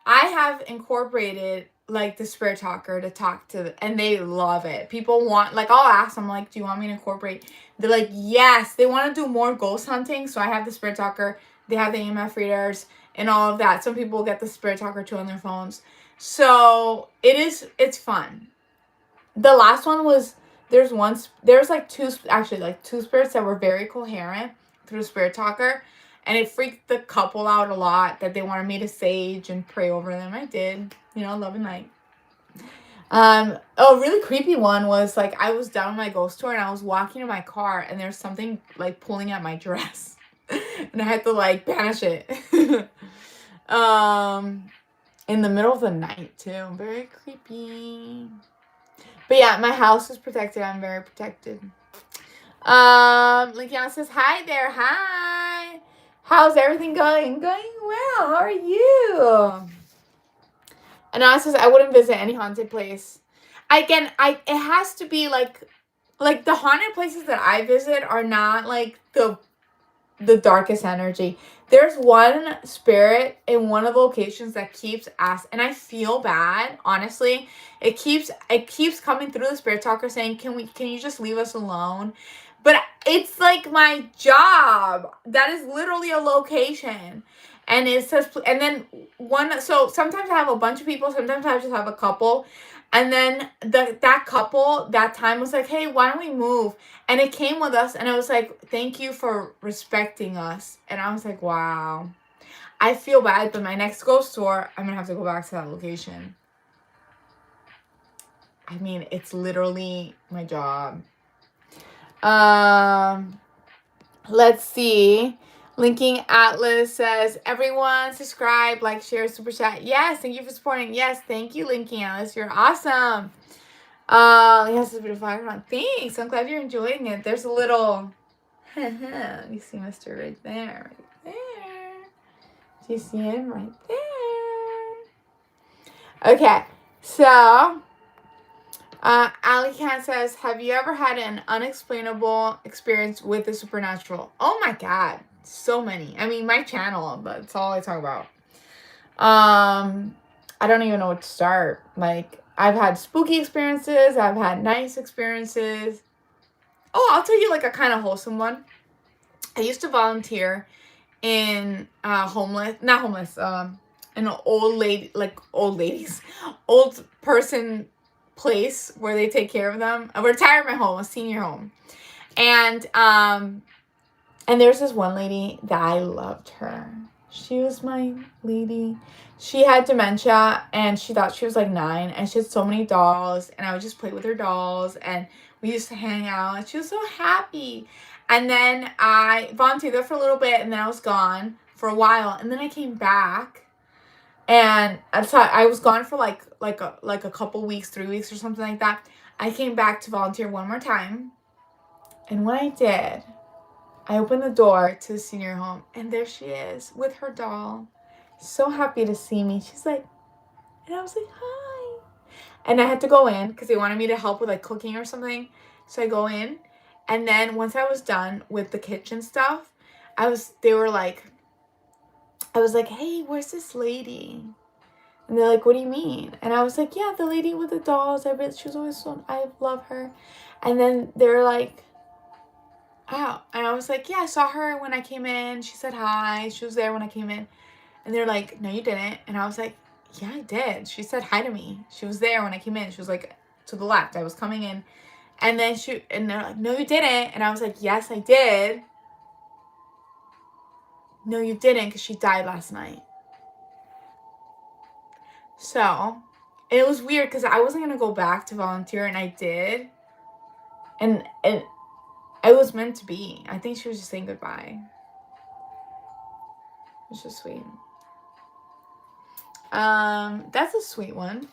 I have incorporated like the spirit talker to talk to, and they love it. People want, like, I'll ask them, like, do you want me to incorporate? They're like, yes. They want to do more ghost hunting, so I have the spirit talker. They have the EMF readers and all of that. Some people get the spirit talker too on their phones. So it's fun. The last one was, there's like two spirits that were very coherent through spirit talker. And it freaked the couple out a lot that they wanted me to sage and pray over them. I did, love and light. A really creepy one was, like, I was down my ghost tour and I was walking in my car and there's something, like, pulling at my dress. And I had to, like, banish it. In the middle of the night, too. Very creepy. But yeah, my house is protected. I'm very protected. Likiana says, hi there. Hi. How's everything going? Going well. How are you? And Anna says, I wouldn't visit any haunted place. Again, it has to be like the haunted places that I visit are not like the darkest energy. There's one spirit in one of the locations that keeps and I feel bad, honestly. It keeps coming through the spirit talker saying, can you just leave us alone? But it's like my job. That is literally a location. And it says, and then so sometimes I have a bunch of people, sometimes I just have a couple. And then that couple that time was like, hey, why don't we move? And it came with us and it was like, thank you for respecting us. And I was like, wow. I feel bad, but my next ghost tour, I'm going to have to go back to that location. I mean, it's literally my job. Let's see. Linking Atlas says, everyone subscribe, like, share, super chat. Yes, thank you for supporting. Yes, thank you, Linking Atlas. You're awesome. Yes, it's a bit of background. Thanks. I'm glad you're enjoying it. There's a little, you see Mr. right there, right there. Do you see him right there? Okay, so Ali Cat says, have you ever had an unexplainable experience with the supernatural? Oh my God, so many. I mean, my channel, but it's all I talk about. I don't even know what to start. Like, I've had spooky experiences. I've had nice experiences. Oh, I'll tell you like a kind of wholesome one. I used to volunteer in an old person place where they take care of them. A retirement home, a senior home. And there's this one lady that I loved her. She was my lady. She had dementia and she thought she was like 9 and she had so many dolls and I would just play with her dolls and we used to hang out and she was so happy. And then I volunteered there for a little bit and then I was gone for a while and then I came back and I was gone for like a couple weeks, 3 weeks or something like that. I came back to volunteer one more time And when I did, I opened the door to the senior home, and there she is with her doll. So happy to see me. She's like, and I was like, hi. And I had to go in because they wanted me to help with like cooking or something. So I go in, and then once I was done with the kitchen stuff, I was like, hey, where's this lady? And they're like, what do you mean? And I was like, yeah, the lady with the dolls. She was always so, I love her. And then they were like, oh. And I was like, yeah, I saw her when I came in. She said hi. She was there when I came in. And they're like, no, you didn't. And I was like, yeah, I did. She said hi to me. She was there when I came in. She was like to the left. I was coming in. And then and they're like, no, you didn't. And I was like, yes, I did. No, you didn't, because she died last night. So, it was weird because I wasn't going to go back to volunteer, and I did. And it was meant to be. I think she was just saying goodbye. It's just sweet. That's a sweet one.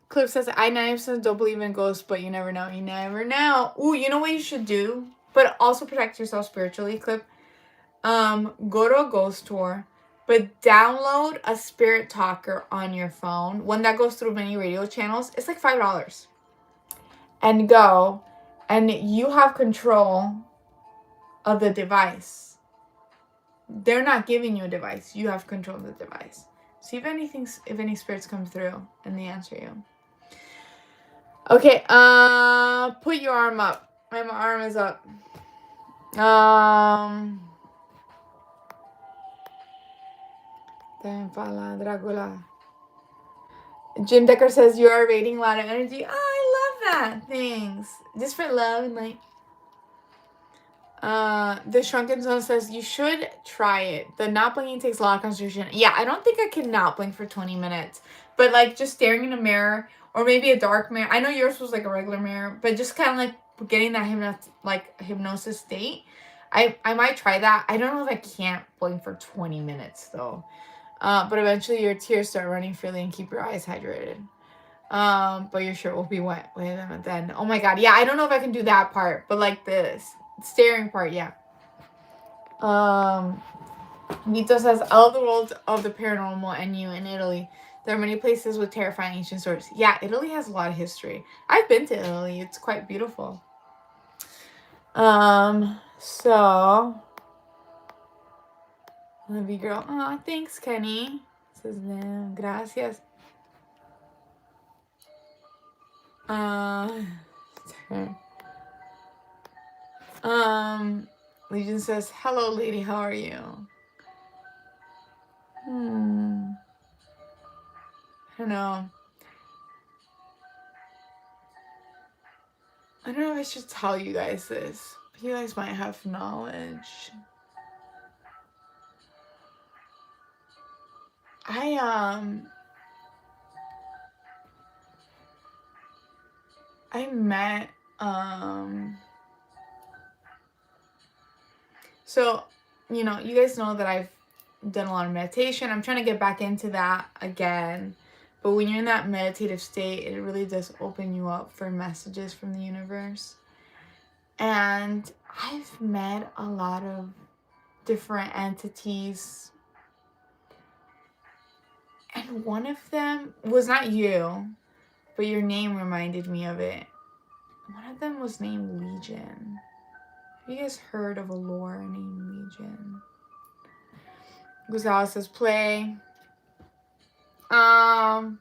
Clip says, I 90% don't believe in ghosts, but you never know. You never know. Ooh, you know what you should do? But also protect yourself spiritually, Clip. Go to a ghost tour, but download a spirit talker on your phone. One that goes through many radio channels. It's like $5. And go, and you have control of the device. They're not giving you a device. You have control of the device. See if any spirits come through and they answer you. Okay, put your arm up. My arm is up. Dracula. Jim Decker says you are radiating a lot of energy. Oh, I love that. Thanks. Just for love and like. The Shrunken Zone says you should try it. The not blinking takes a lot of concentration. Yeah, I don't think I can not blink for 20 minutes. But like just staring in a mirror or maybe a dark mirror. I know yours was like a regular mirror, but just kind of like getting that hypnosis state. I might try that. I don't know if I can't blink for 20 minutes though. But eventually your tears start running freely and keep your eyes hydrated. But your shirt will be wet with them at the end. Oh my god, yeah, I don't know if I can do that part, but like this staring part, yeah. Vito says, I love the world of the paranormal and you in Italy. There are many places with terrifying ancient stories. Yeah, Italy has a lot of history. I've been to Italy. It's quite beautiful. So love you, girl. Aw, thanks, Kenny. Says, gracias. Legion says, hello, lady, how are you? I don't know. I don't know if I should tell you guys this. You guys might have knowledge. I met, so, you know, you guys know that I've done a lot of meditation. I'm trying to get back into that again. But when you're in that meditative state, it really does open you up for messages from the universe. And I've met a lot of different entities. And one of them was not you, but your name reminded me of it. One of them was named Legion. Have you guys heard of a lore named Legion? Gonzalo says, play. Alki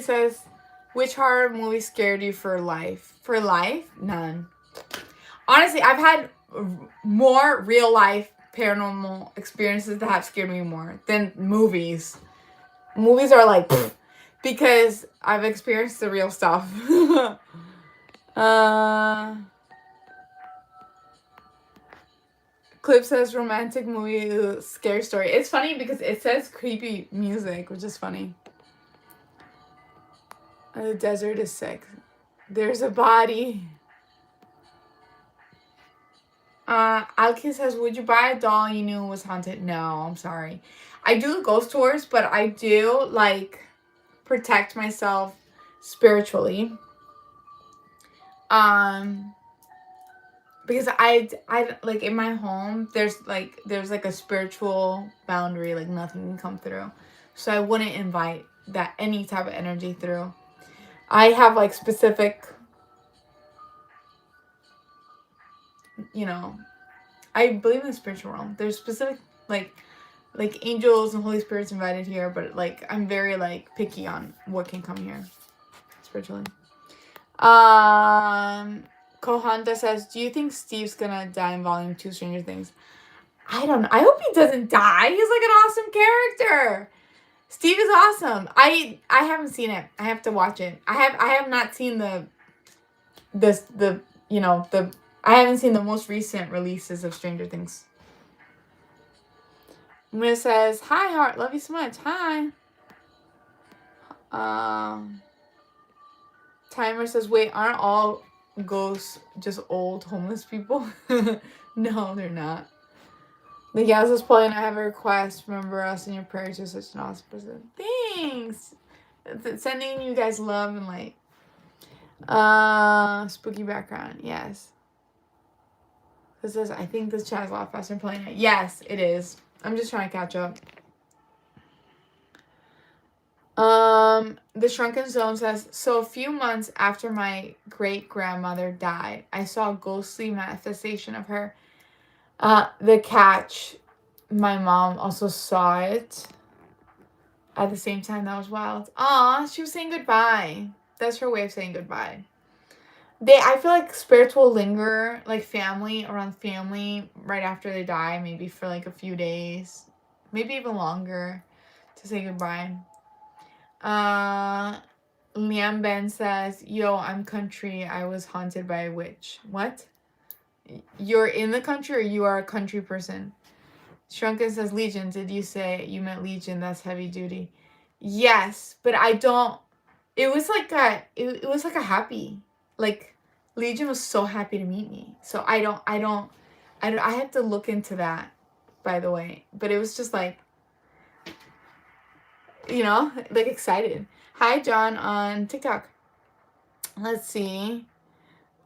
says, which horror movie scared you for life? For life? None. Honestly, I've had more real life paranormal experiences that have scared me more than movies. Movies are like, pfft, because I've experienced the real stuff. Clip says romantic movie scary story. It's funny because it says creepy music, which is funny. The desert is sick. There's a body. Alki says, would you buy a doll you knew was haunted? No, I'm sorry. I do ghost tours, but I do like protect myself spiritually. Because I like in my home, there's like a spiritual boundary, like nothing can come through. So I wouldn't invite that any type of energy through. I have like specific, you know, I believe in the spiritual realm. There's specific like angels and Holy Spirits invited here, but like I'm very like picky on what can come here spiritually. Kohanda says, do you think Steve's gonna die in Volume 2 Stranger Things? I don't know. I hope he doesn't die. He's like an awesome character. Steve is awesome. I haven't seen it. I have to watch it. I have not seen I haven't seen the most recent releases of Stranger Things. Mia says, hi Heart, love you so much. Hi. Timer says, wait, aren't all ghosts just old homeless people? No, they're not. The Gaz is playing. I have a request. Remember us in your prayers. You're such an awesome person. Thanks. Sending you guys love and light. Spooky background. Yes. This is, I think this chat is a lot faster than playing it. Yes, it is. I'm just trying to catch up. The Shrunken Zone says, so a few months after my great-grandmother died, I saw a ghostly manifestation of her. The catch, my mom also saw it at the same time. That was wild. Aw, she was saying goodbye. That's her way of saying goodbye. I feel like spirits will linger, like around family, right after they die, maybe for like a few days, maybe even longer, to say goodbye. Liam Ben says, yo, I'm country. I was haunted by a witch. What? You're in the country or you are a country person? Shrunken says, Legion. Did you say you meant Legion? That's heavy duty. Yes, but I don't. It was like it was like a happy, like Legion was so happy to meet me. So I have to look into that, by the way. But it was just like, like excited. Hi, John on TikTok. Let's see.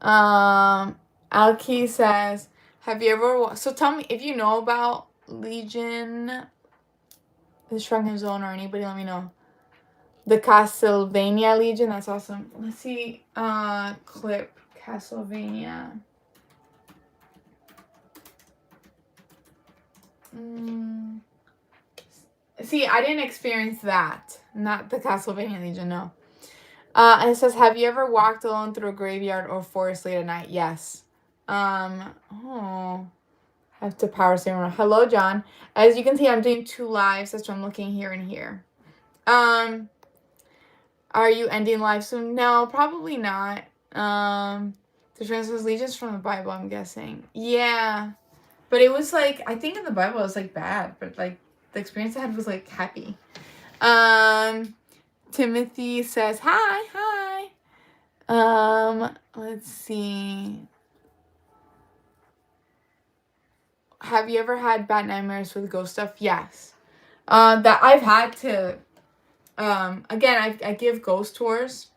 Alki says, have you ever... So tell me, if you know about Legion, the Shrunken Zone, or anybody, let me know. The Castlevania Legion, that's awesome. Let's see, clip, Castlevania. See, I didn't experience that. Not the Castlevania Legion, no. And it says, have you ever walked alone through a graveyard or forest late at night? Yes. Oh. Have to power save. Hello, John. As you can see, I'm doing 2 lives. That's why I'm looking here and here. Are you ending live soon? No, probably not. The Transformers Legion's from the Bible, I'm guessing. Yeah. But it was like, I think in the Bible it was like bad, but like the experience I had was like happy. Timothy says, hi. Let's see. Have you ever had bad nightmares with ghost stuff? Yes. That I've had to, again, I give ghost tours.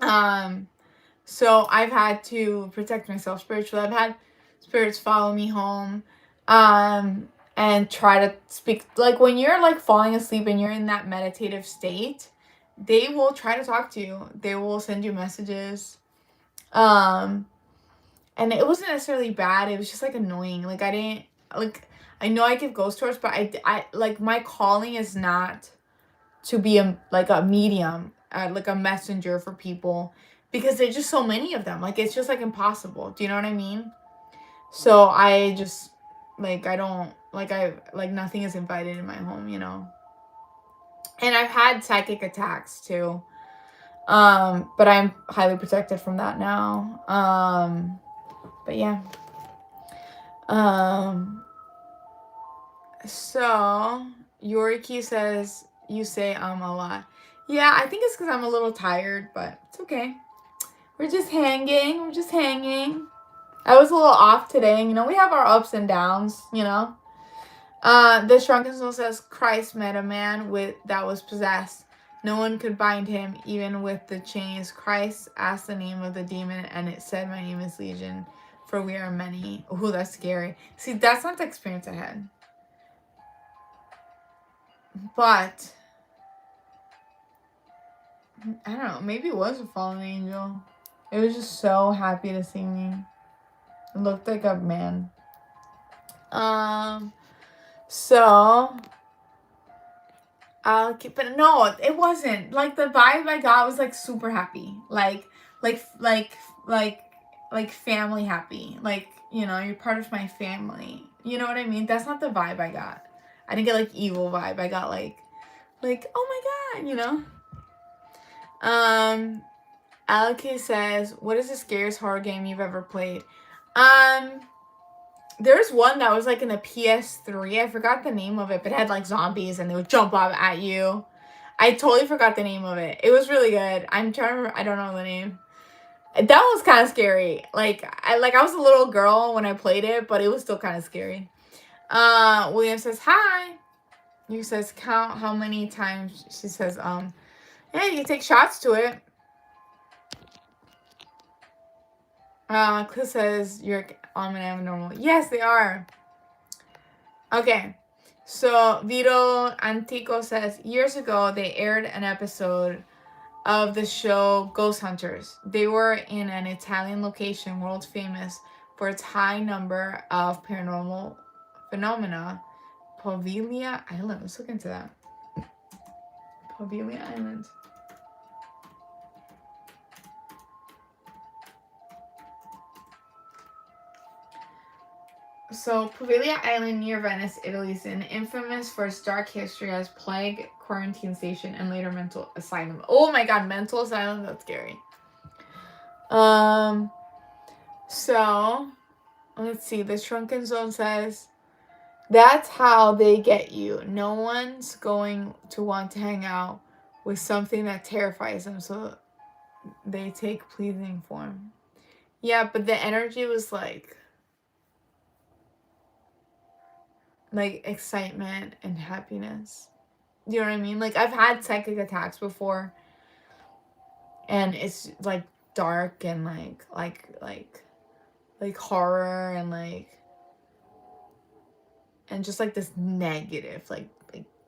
So I've had to protect myself spiritually. I've had spirits follow me home, and try to speak. Like when you're like falling asleep and you're in that meditative state, they will try to talk to you. They will send you messages. And it wasn't necessarily bad. It was just like annoying. Like I didn't, like, I know I give ghost tours, but I like my calling is not to be a medium, like a messenger for people, because there's just so many of them. Like it's just like impossible. Do you know what I mean? So I just like, I don't like, nothing is invited in my home, And I've had psychic attacks too. But I'm highly protected from that now. But yeah. So Yoriki says, you say a lot. Yeah, I think it's because I'm a little tired, but it's okay. We're just hanging. I was a little off today. We have our ups and downs, The Shrunken Soul says, Christ met a man that was possessed. No one could bind him, even with the chains. Christ asked the name of the demon, and it said, "My name is Legion, for we are many." Ooh, that's scary. See, that's not the experience I had. But, I don't know, maybe it was a fallen angel. It was just so happy to see me. It looked like a man. So I'll keep it. No, it wasn't. Like, the vibe I got was like super happy. Like family happy. Like, you know, you're part of my family. You know what I mean? That's not the vibe I got. I didn't get like evil vibe. I got like, oh my god, you know? Alki says, what is the scariest horror game you've ever played? There's one that was like in the PS3. I forgot the name of it, but it had like zombies and they would jump up at you. I totally forgot the name of it. It was really good. I'm trying to remember. I don't know the name. That was kind of scary. I was a little girl when I played it, but it was still kind of scary. William says hi. You says count how many times. She says yeah, you take shots to it. Chris says you're and abnormal. Yes, they are. Okay. So Vito Antico says years ago they aired an episode of the show Ghost Hunters. They were in an Italian location world famous for its high number of paranormal phenomena. Poveglia Island. Let's look into that. Poveglia Island. So, Poveglia Island near Venice, Italy is infamous for its dark history as plague quarantine station and later mental asylum. Oh my god, mental asylum? That's scary. So, let's see. The Shrunken Zone says, that's how they get you. No one's going to want to hang out with something that terrifies them, so they take pleasing form. Yeah, but the energy was like excitement and happiness. Do you know what I mean? Like, I've had psychic attacks before, and it's like dark and like horror and just like this negative like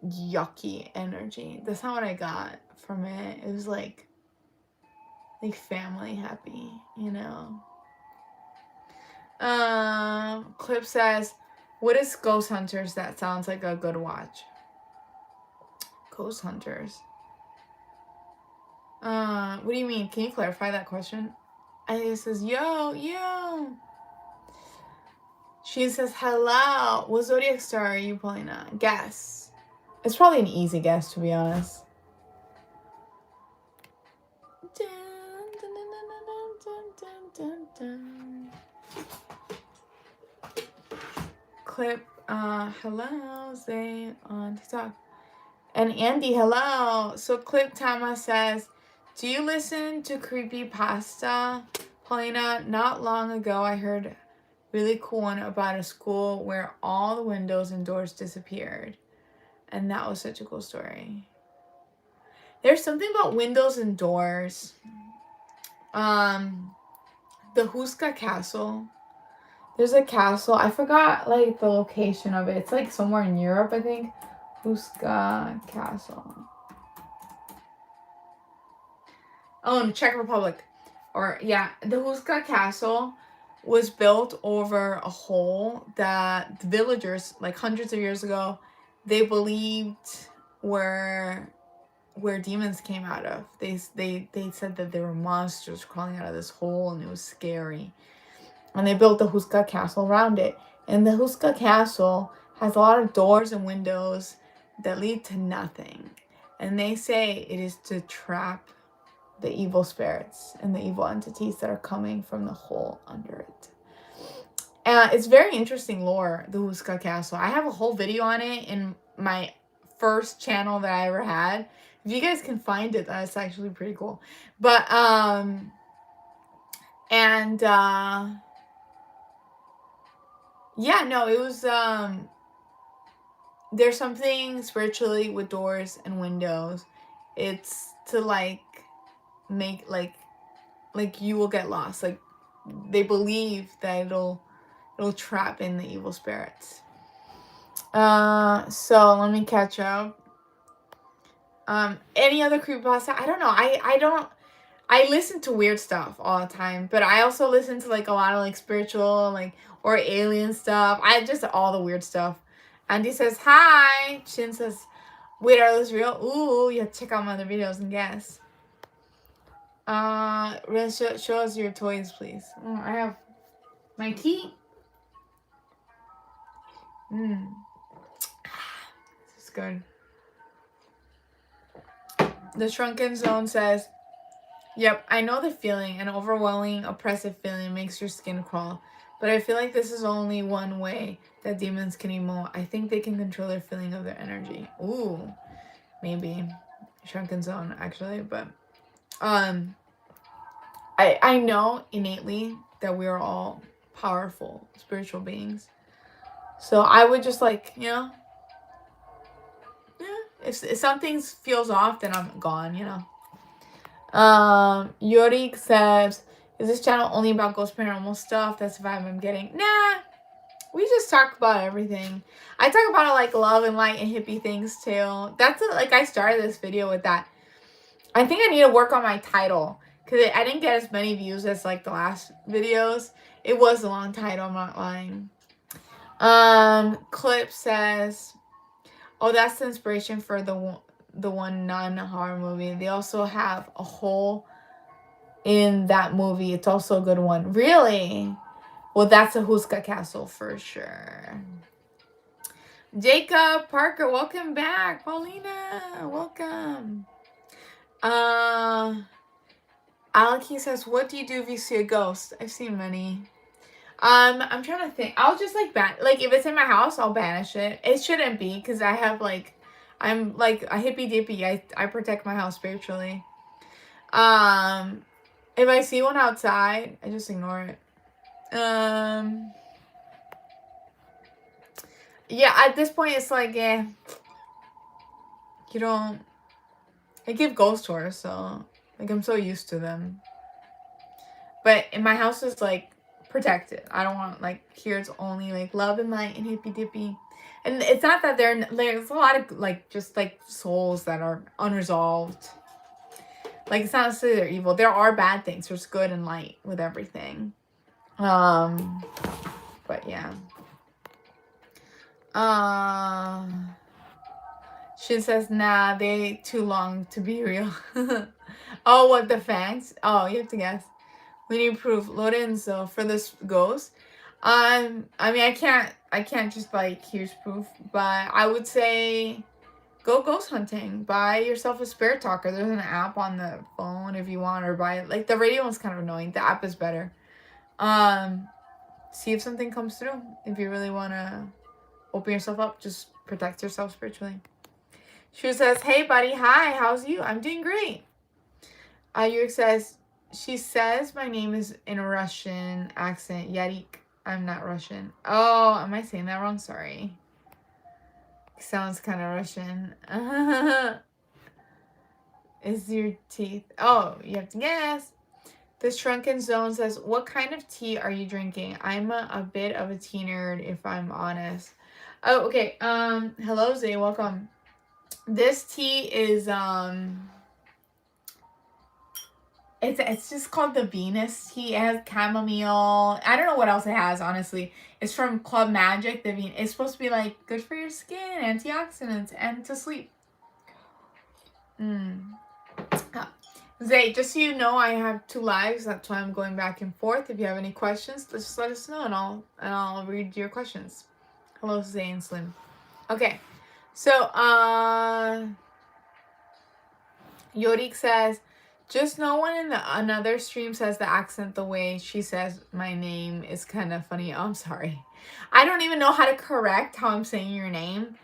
yucky energy. That's not what I got from it. It was like family happy, you know. Clip says, what is Ghost Hunters? That sounds like a good watch. Ghost Hunters. What do you mean? Can you clarify that question? And it says, yo. She says, hello. What zodiac star are you, Paulina? Guess. It's probably an easy guess, to be honest. Clip, hello, Zay on TikTok. And Andy, hello. So Clip Tama says, do you listen to Creepypasta? Paulina, not long ago I heard really cool one about a school where all the windows and doors disappeared. And that was such a cool story. There's something about windows and doors. The Huska Castle. There's a castle. I forgot like the location of it. It's like somewhere in Europe, I think. Huska Castle. Oh, in the Czech Republic. Or yeah, the Huska Castle was built over a hole that the villagers, like hundreds of years ago, they believed where demons came out of. They said that there were monsters crawling out of this hole and it was scary. And they built the Huska Castle around it. And the Huska Castle has a lot of doors and windows that lead to nothing. And they say it is to trap the evil spirits and the evil entities that are coming from the hole under it. It's very interesting lore, the Huska Castle. I have a whole video on it in my first channel that I ever had. If you guys can find it, that's actually pretty cool. But, yeah, no, it was, there's something spiritually with doors and windows It's to like make like you will get lost. Like they believe that it'll trap in the evil spirits. So let me catch up. Any other creepypasta? I don't know. I listen to weird stuff all the time, but I also listen to like a lot of like spiritual, like, or alien stuff. I just all the weird stuff. Andy says hi. Chin says, wait, are those real? Ooh, you have to check out my other videos and guess. Show us your toys, please. Oh, I have my tea. This is good. The Shrunken Zone says, yep, I know the feeling. An overwhelming, oppressive feeling makes your skin crawl. But I feel like this is only one way that demons can emote. I think they can control their feeling of their energy. Ooh, maybe. Shrunken Zone, actually. But I know innately that we are all powerful spiritual beings. So I would just like, you know, if something feels off, then I'm gone, you know. Yorik says, is this channel only about ghost paranormal stuff? That's the vibe I'm getting. Nah, we just talk about everything. I talk about like love and light and hippie things too. That's like I started this video with that. I think I need to work on my title because I didn't get as many views as like the last videos. It was a long title, I'm not lying. Clip says, oh, that's the inspiration for the one non-horror movie. They also have a hole in that movie. It's also a good one. Really? Well, that's a Huska Castle for sure. Jacob Parker, welcome back. Paulina, welcome. Aleki says, what do you do if you see a ghost? I've seen many. I'm trying to think. I'll just like if it's in my house, I'll banish it. It shouldn't be because I have like, I'm like a hippy dippy. I protect my house spiritually. If I see one outside, I just ignore it. Yeah, at this point, it's like, yeah, you don't. I give ghost tours, so like I'm so used to them. But in my house is like protected. I don't want like here. It's only like love and light and hippy dippy. And it's not that there's a lot of like just like souls that are unresolved. Like it's not necessarily they're evil. There are bad things. There's good and light with everything. But yeah. She says, nah, they too long to be real. Oh, what, the fangs? Oh, you have to guess. We need proof. Lorenzo for this ghost. I mean, I can't just like, here's proof, but I would say go ghost hunting. Buy yourself a spirit talker. There's an app on the phone if you want, or buy it. Like the radio one's kind of annoying. The app is better. See if something comes through. If you really want to open yourself up, just protect yourself spiritually. She says, hey buddy, hi, how's you? I'm doing great. Yurik says, she says my name is in a Russian accent. Yarik. I'm not Russian. Oh, am I saying that wrong? Sorry. Sounds kind of Russian. Is your teeth? Oh, you have to guess. The Shrunken Zone says, what kind of tea are you drinking? I'm a bit of a tea nerd, if I'm honest. Oh, okay. Hello, Zay. Welcome. This tea is, it's just called the Venus tea. It has chamomile. I don't know what else it has, honestly. It's from Club Magic. It's supposed to be like good for your skin, antioxidants, and to sleep. Zay, just so you know, I have 2 lives. That's why I'm going back and forth. If you have any questions, just let us know, and I'll read your questions. Hello, Zay and Slim. Okay, so Yorik says, just no one in another stream says the accent the way she says my name is kind of funny. Oh, I'm sorry. I don't even know how to correct how I'm saying your name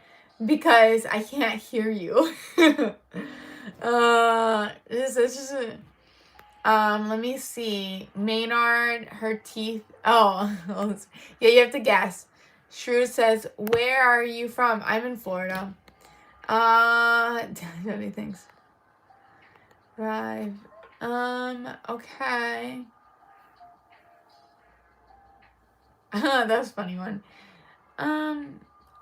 because I can't hear you. This is just let me see. Maynard, her teeth. Oh, yeah, you have to guess. Shrew says, where are you from? I'm in Florida. Many things. Right. Okay. That's a funny one.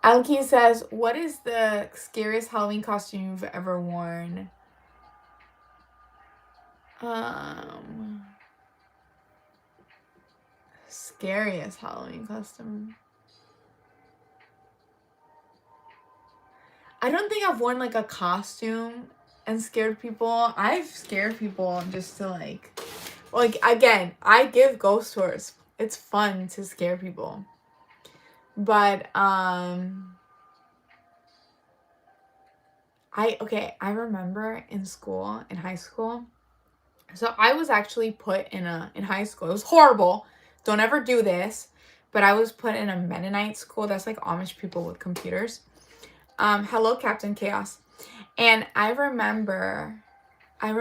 Alki says, what is the scariest Halloween costume you've ever worn? Scariest Halloween costume. I don't think I've worn like a costume and scared people. I've scared people just to like again, I give ghost tours. It's fun to scare people. But I remember in school, in high school. So I was actually put in high school. It was horrible. Don't ever do this. But I was put in a Mennonite school. That's like Amish people with computers. Hello, Captain Chaos. And I remember there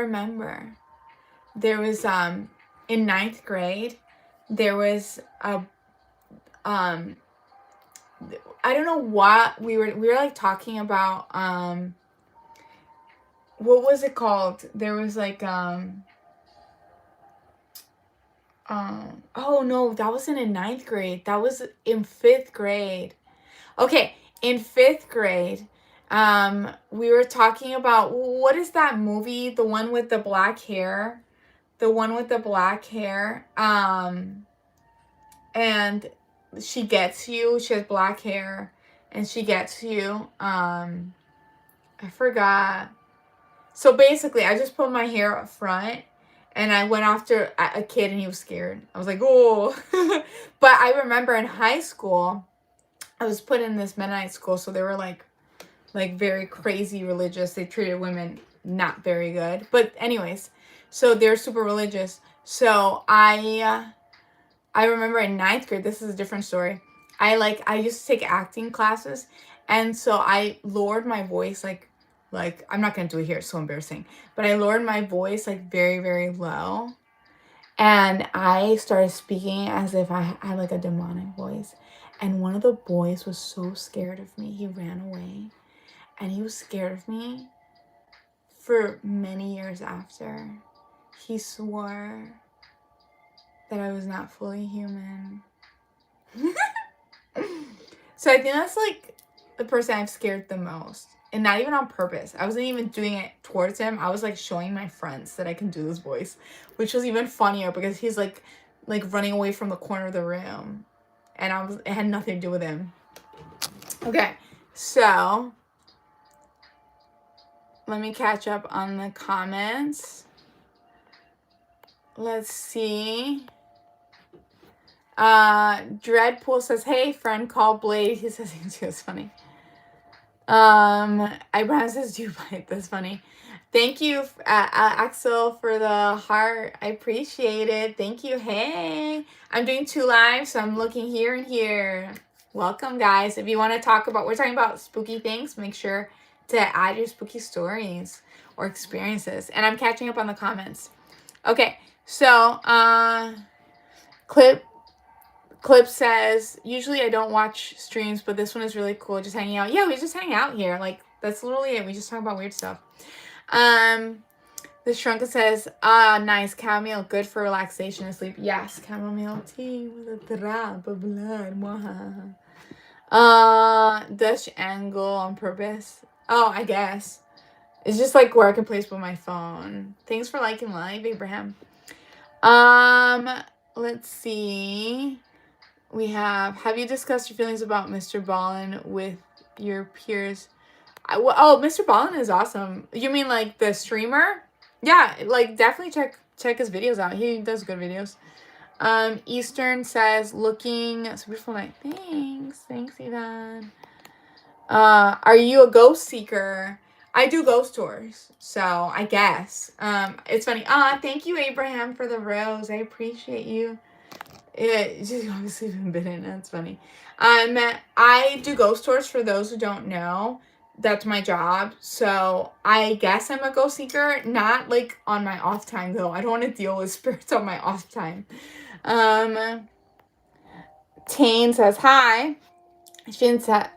was in 9th grade, there was a I don't know what we were like talking about what was it called? There was like oh no, that wasn't in 9th grade. That was in 5th grade. Okay, in 5th grade, we were talking about, what is that movie? The one with the black hair. The one with the black hair. And she gets you. She has black hair. And she gets you. I forgot. So basically, I just put my hair up front. And I went after a kid and he was scared. I was like, oh. But I remember in high school, I was put in this Mennonite school. So they were like very crazy religious. They treated women not very good. But anyways, so they're super religious. So I remember in 9th grade, this is a different story. I used to take acting classes. And so I lowered my voice like I'm not going to do it here. It's so embarrassing. But I lowered my voice like very, very low. And I started speaking as if I had like a demonic voice. And one of the boys was so scared of me. He ran away. And he was scared of me for many years after. He swore that I was not fully human. So I think that's like the person I've scared the most. And not even on purpose. I wasn't even doing it towards him. I was like showing my friends that I can do this voice. Which was even funnier because he's like running away from the corner of the room. And it had nothing to do with him. Okay, so let me catch up on the comments. Let's see. Dreadpool says, hey, friend, call Blade. He says it's funny. Abraham says, do bite. That's funny. Thank you, Axel, for the heart. I appreciate it. Thank you. Hey, I'm doing 2 lives, so I'm looking here and here. Welcome, guys. If you want to talk about, we're talking about spooky things, make sure to add your spooky stories or experiences. And I'm catching up on the comments. Okay, so, Clip says, usually I don't watch streams, but this one is really cool. Just hanging out. Yeah, we just hang out here. Like, that's literally it. We just talk about weird stuff. The Shrunka says, nice. Chamomile, good for relaxation and sleep. Yes, chamomile tea with a drop of blood. Dutch angle on purpose. Oh, I guess. It's just like where I can place with my phone. Thanks for liking live, Abraham. Let's see. We have you discussed your feelings about Mr. Ballin with your peers? Mr. Ballin is awesome. You mean like the streamer? Yeah, like definitely check his videos out. He does good videos. Eastern says, looking so beautiful night. Thanks, Ivan. Are you a ghost seeker? I do ghost tours, so I guess. It's funny. Thank you, Abraham, for the rose. I appreciate you. Just obviously been bitten. That's funny. I do ghost tours for those who don't know. That's my job. So I guess I'm a ghost seeker. Not like on my off time though. I don't want to deal with spirits on my off time. Tane says hi. Shin said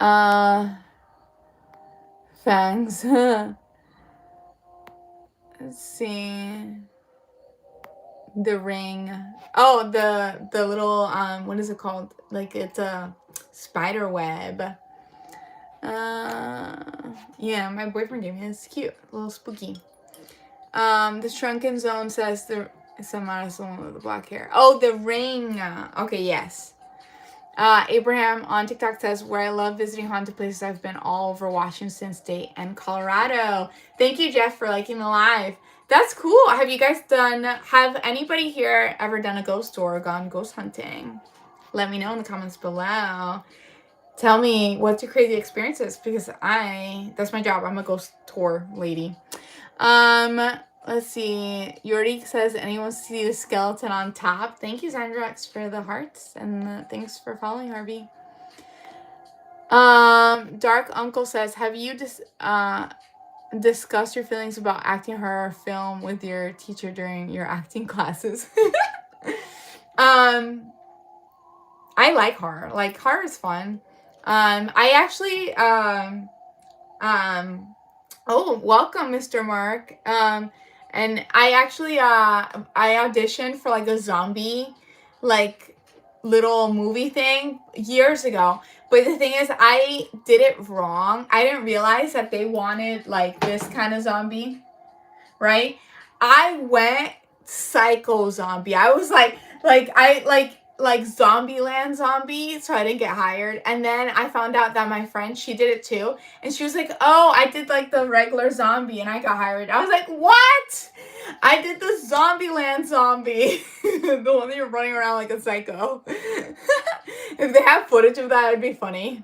thanks. Let's see. The ring. Oh, the little what is it called? Like it's a spider web. Yeah, my boyfriend gave me this. It's cute, a little spooky. The shrunken zone says the Samara someone with the black hair. Oh, the ring. Okay, yes. Abraham on TikTok says, where I love visiting haunted places, I've been all over Washington State and Colorado. Thank you, Jeff, for liking the live. That's cool. Have anybody here ever done a ghost tour or gone ghost hunting? Let me know in the comments below. Tell me what's your crazy experiences, because that's my job. I'm a ghost tour lady. Let's see. Yuri says, anyone see the skeleton on top? Thank you, Xandrax, for the hearts, and thanks for following, Harvey. Dark Uncle says, have you discussed your feelings about acting horror film with your teacher during your acting classes? I like horror. Like, horror is fun. I actually, oh, welcome, Mr. Mark. And I actually, I auditioned for like a zombie, like, little movie thing years ago. But the thing is, I did it wrong. I didn't realize that they wanted like this kind of zombie, right? I went psycho zombie. I was like Zombieland zombie, so I didn't get hired. And then I found out that my friend, she did it too, and she was like, oh, I did like the regular zombie and I got hired. I was like, what? I did the Zombieland zombie. The one that you're running around like a psycho. If they have footage of that, it'd be funny.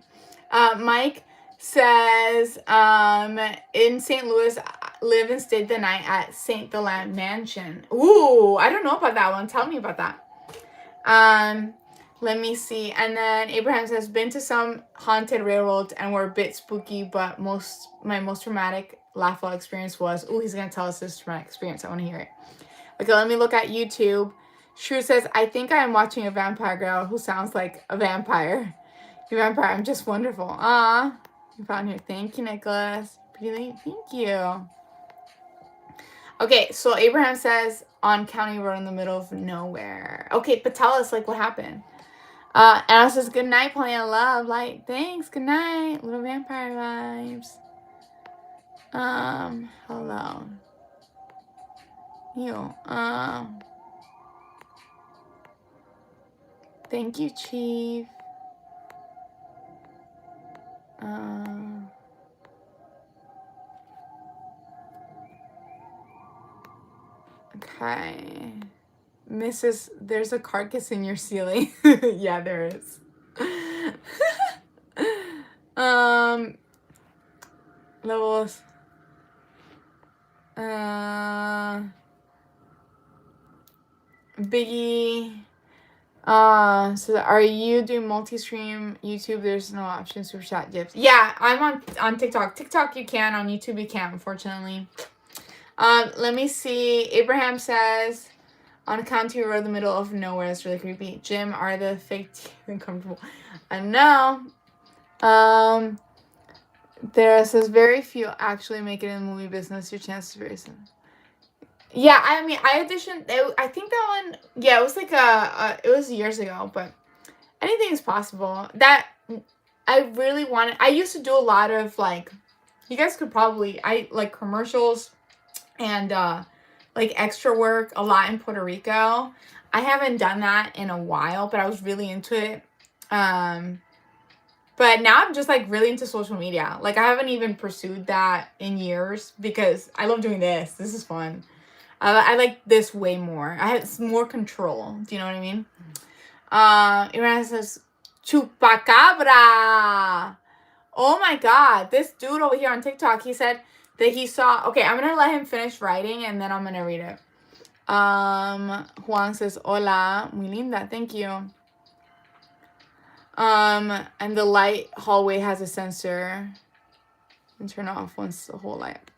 Mike says, in St. Louis, live and stayed the night at St. the Land Mansion. Ooh, I don't know about that one. Tell me about that. Let me see. And then Abraham says, been to some haunted railroads and were a bit spooky, but my most traumatic laugh out experience was, ooh, he's going to tell us this traumatic experience. I want to hear it. Okay, let me look at YouTube. Shrew says, I think I am watching a vampire girl who sounds like a vampire. You vampire, I'm just wonderful. You found here. Thank you, Nicholas. Pretty, thank you. Okay, so Abraham says, on County Road in the middle of nowhere. Okay, but tell us, like, what happened. Anna says, good night, plenty of love. Like, thanks, good night. Little vampire vibes. Hello. You. Thank you, Chief. Okay. Mrs. There's a carcass in your ceiling. Yeah, there is. Levels. Biggie. So are you doing multi-stream YouTube? There's no option, super chat gifts. Yeah, I'm on TikTok. TikTok you can, on YouTube you can't, unfortunately. Let me see. Abraham says, on a county road in the middle of nowhere, it's really creepy. Jim, are the fake teeth uncomfortable? I know. There says, very few actually make it in the movie business. Your chances are very slim. Yeah, I mean, I auditioned. I think that one. Yeah, it was like it was years ago, but anything is possible. That I really wanted. I used to do a lot of like, you guys could probably. I like commercials, and like extra work a lot in Puerto Rico. I haven't done that in a while, but I was really into it. But now I'm just like really into social media. Like I haven't even pursued that in years because I love doing this. This is fun. I like this way more. I have more control. Do you know what I mean? Iran says, Chupacabra. Oh my God. This dude over here on TikTok, he said that he saw... Okay, I'm going to let him finish writing and then I'm going to read it. Juan says, hola, muy linda. Thank you. And the light hallway has a sensor. And turn off once the whole light...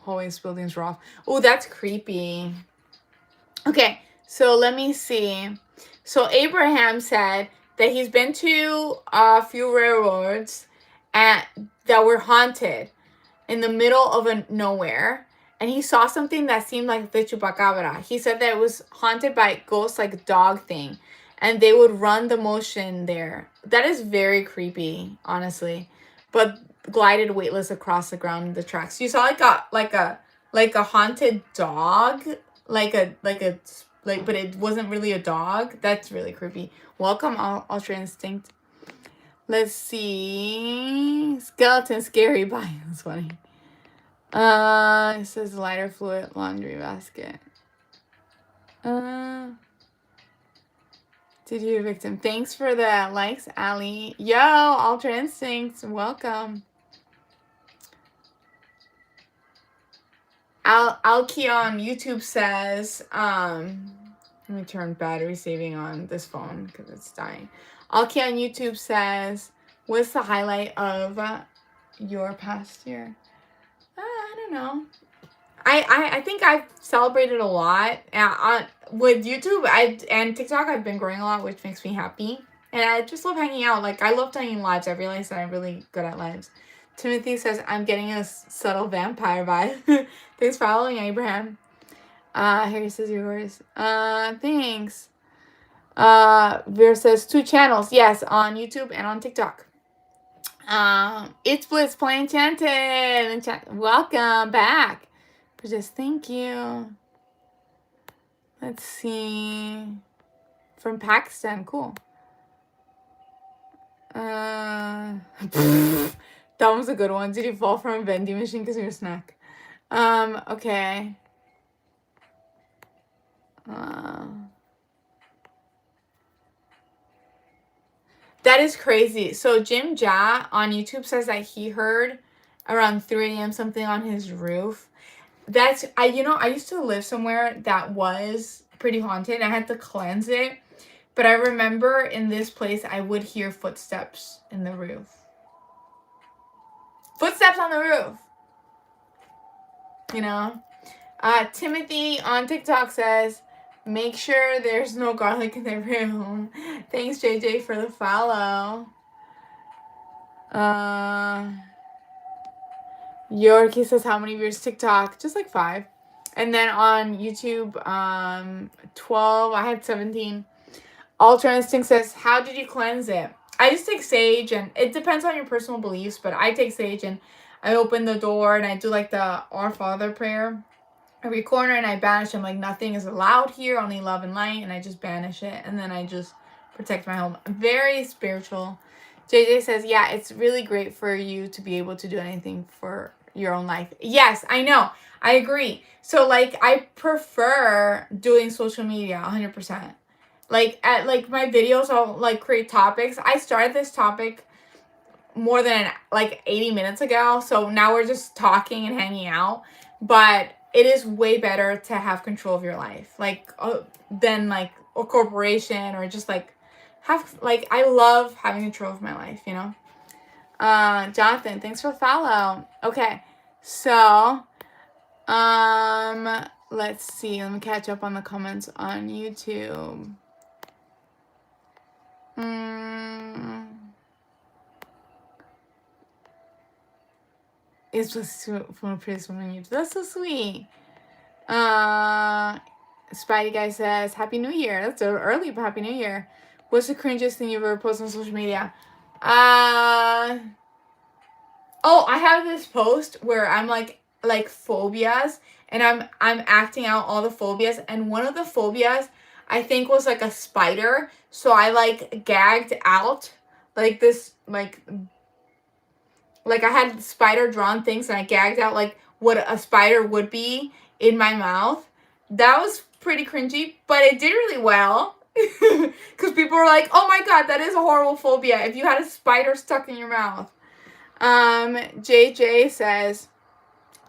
hallways buildings are off. Oh, that's creepy. Okay, so let me see. So Abraham said that he's been to a few railroads that were haunted in the middle of nowhere. and he saw something that seemed like the chupacabra. He said that it was haunted by ghosts, like dog thing, and they would run the motion there. That is very creepy, honestly. But glided weightless across the ground in the tracks. You saw like a haunted dog, but it wasn't really a dog. That's really creepy. Welcome, Ultra Instinct. Let's see. Skeleton scary by. That's funny. It says lighter fluid laundry basket. Did you victim? Thanks for the likes, Ali. Yo, Ultra Instincts, welcome. Alki on YouTube says, let me turn battery saving on this phone because it's dying. Alki on YouTube says, what's the highlight of your past year? I don't know. I think I've celebrated a lot. With YouTube and TikTok, I've been growing a lot, which makes me happy. And I just love hanging out. Like, I love doing lives. I realized that I'm really good at lives. Timothy says, I'm getting a subtle vampire vibe. Thanks for following, Abraham. Harry says yours. Thanks. Vera says 2 channels. Yes, on YouTube and on TikTok. It's Blitz playing Enchanted. Welcome back. Just thank you. Let's see. From Pakistan. Cool. That was a good one. Did you fall from a vending machine because of your snack? Okay. That is crazy. So Jim Ja on YouTube says that he heard around 3 a.m. something on his roof. I used to live somewhere that was pretty haunted. I had to cleanse it. But I remember in this place, I would hear footsteps in the roof. Footsteps on the roof. You know? Timothy on TikTok says, make sure there's no garlic in the room. Thanks, JJ, for the follow. Yorkie says, how many viewers? TikTok? Just like 5. And then on YouTube, 12. I had 17. Ultra Instinct says, how did you cleanse it? I just take sage, and it depends on your personal beliefs, but I take sage and I open the door and I do like the Our Father prayer every corner, and I banish them. Like, nothing is allowed here, only love and light, and I just banish it, and then I just protect my home. Very spiritual. JJ says, yeah, it's really great for you to be able to do anything for your own life. Yes, I know. I agree. So, like, I prefer doing social media 100%. Like, my videos, I'll, like, create topics. I started this topic more than, 80 minutes ago. So now we're just talking and hanging out. But it is way better to have control of your life. Than, a corporation or just, I love having control of my life, you know? Jonathan, thanks for the follow. Okay. So, let's see. Let me catch up on the comments on YouTube. It's just from a pretty woman on YouTube. That's so sweet. Spidey Guy says, Happy New Year. That's early, but Happy New Year. What's the cringiest thing you've ever posted on social media? I have this post where I'm like phobias, and I'm acting out all the phobias, and one of the phobias I think was like a spider. So I gagged out this I had spider drawn things, and I gagged out what a spider would be in my mouth. That was pretty cringy, but it did really well. Because people were like, oh my god, that is a horrible phobia if you had a spider stuck in your mouth. JJ says,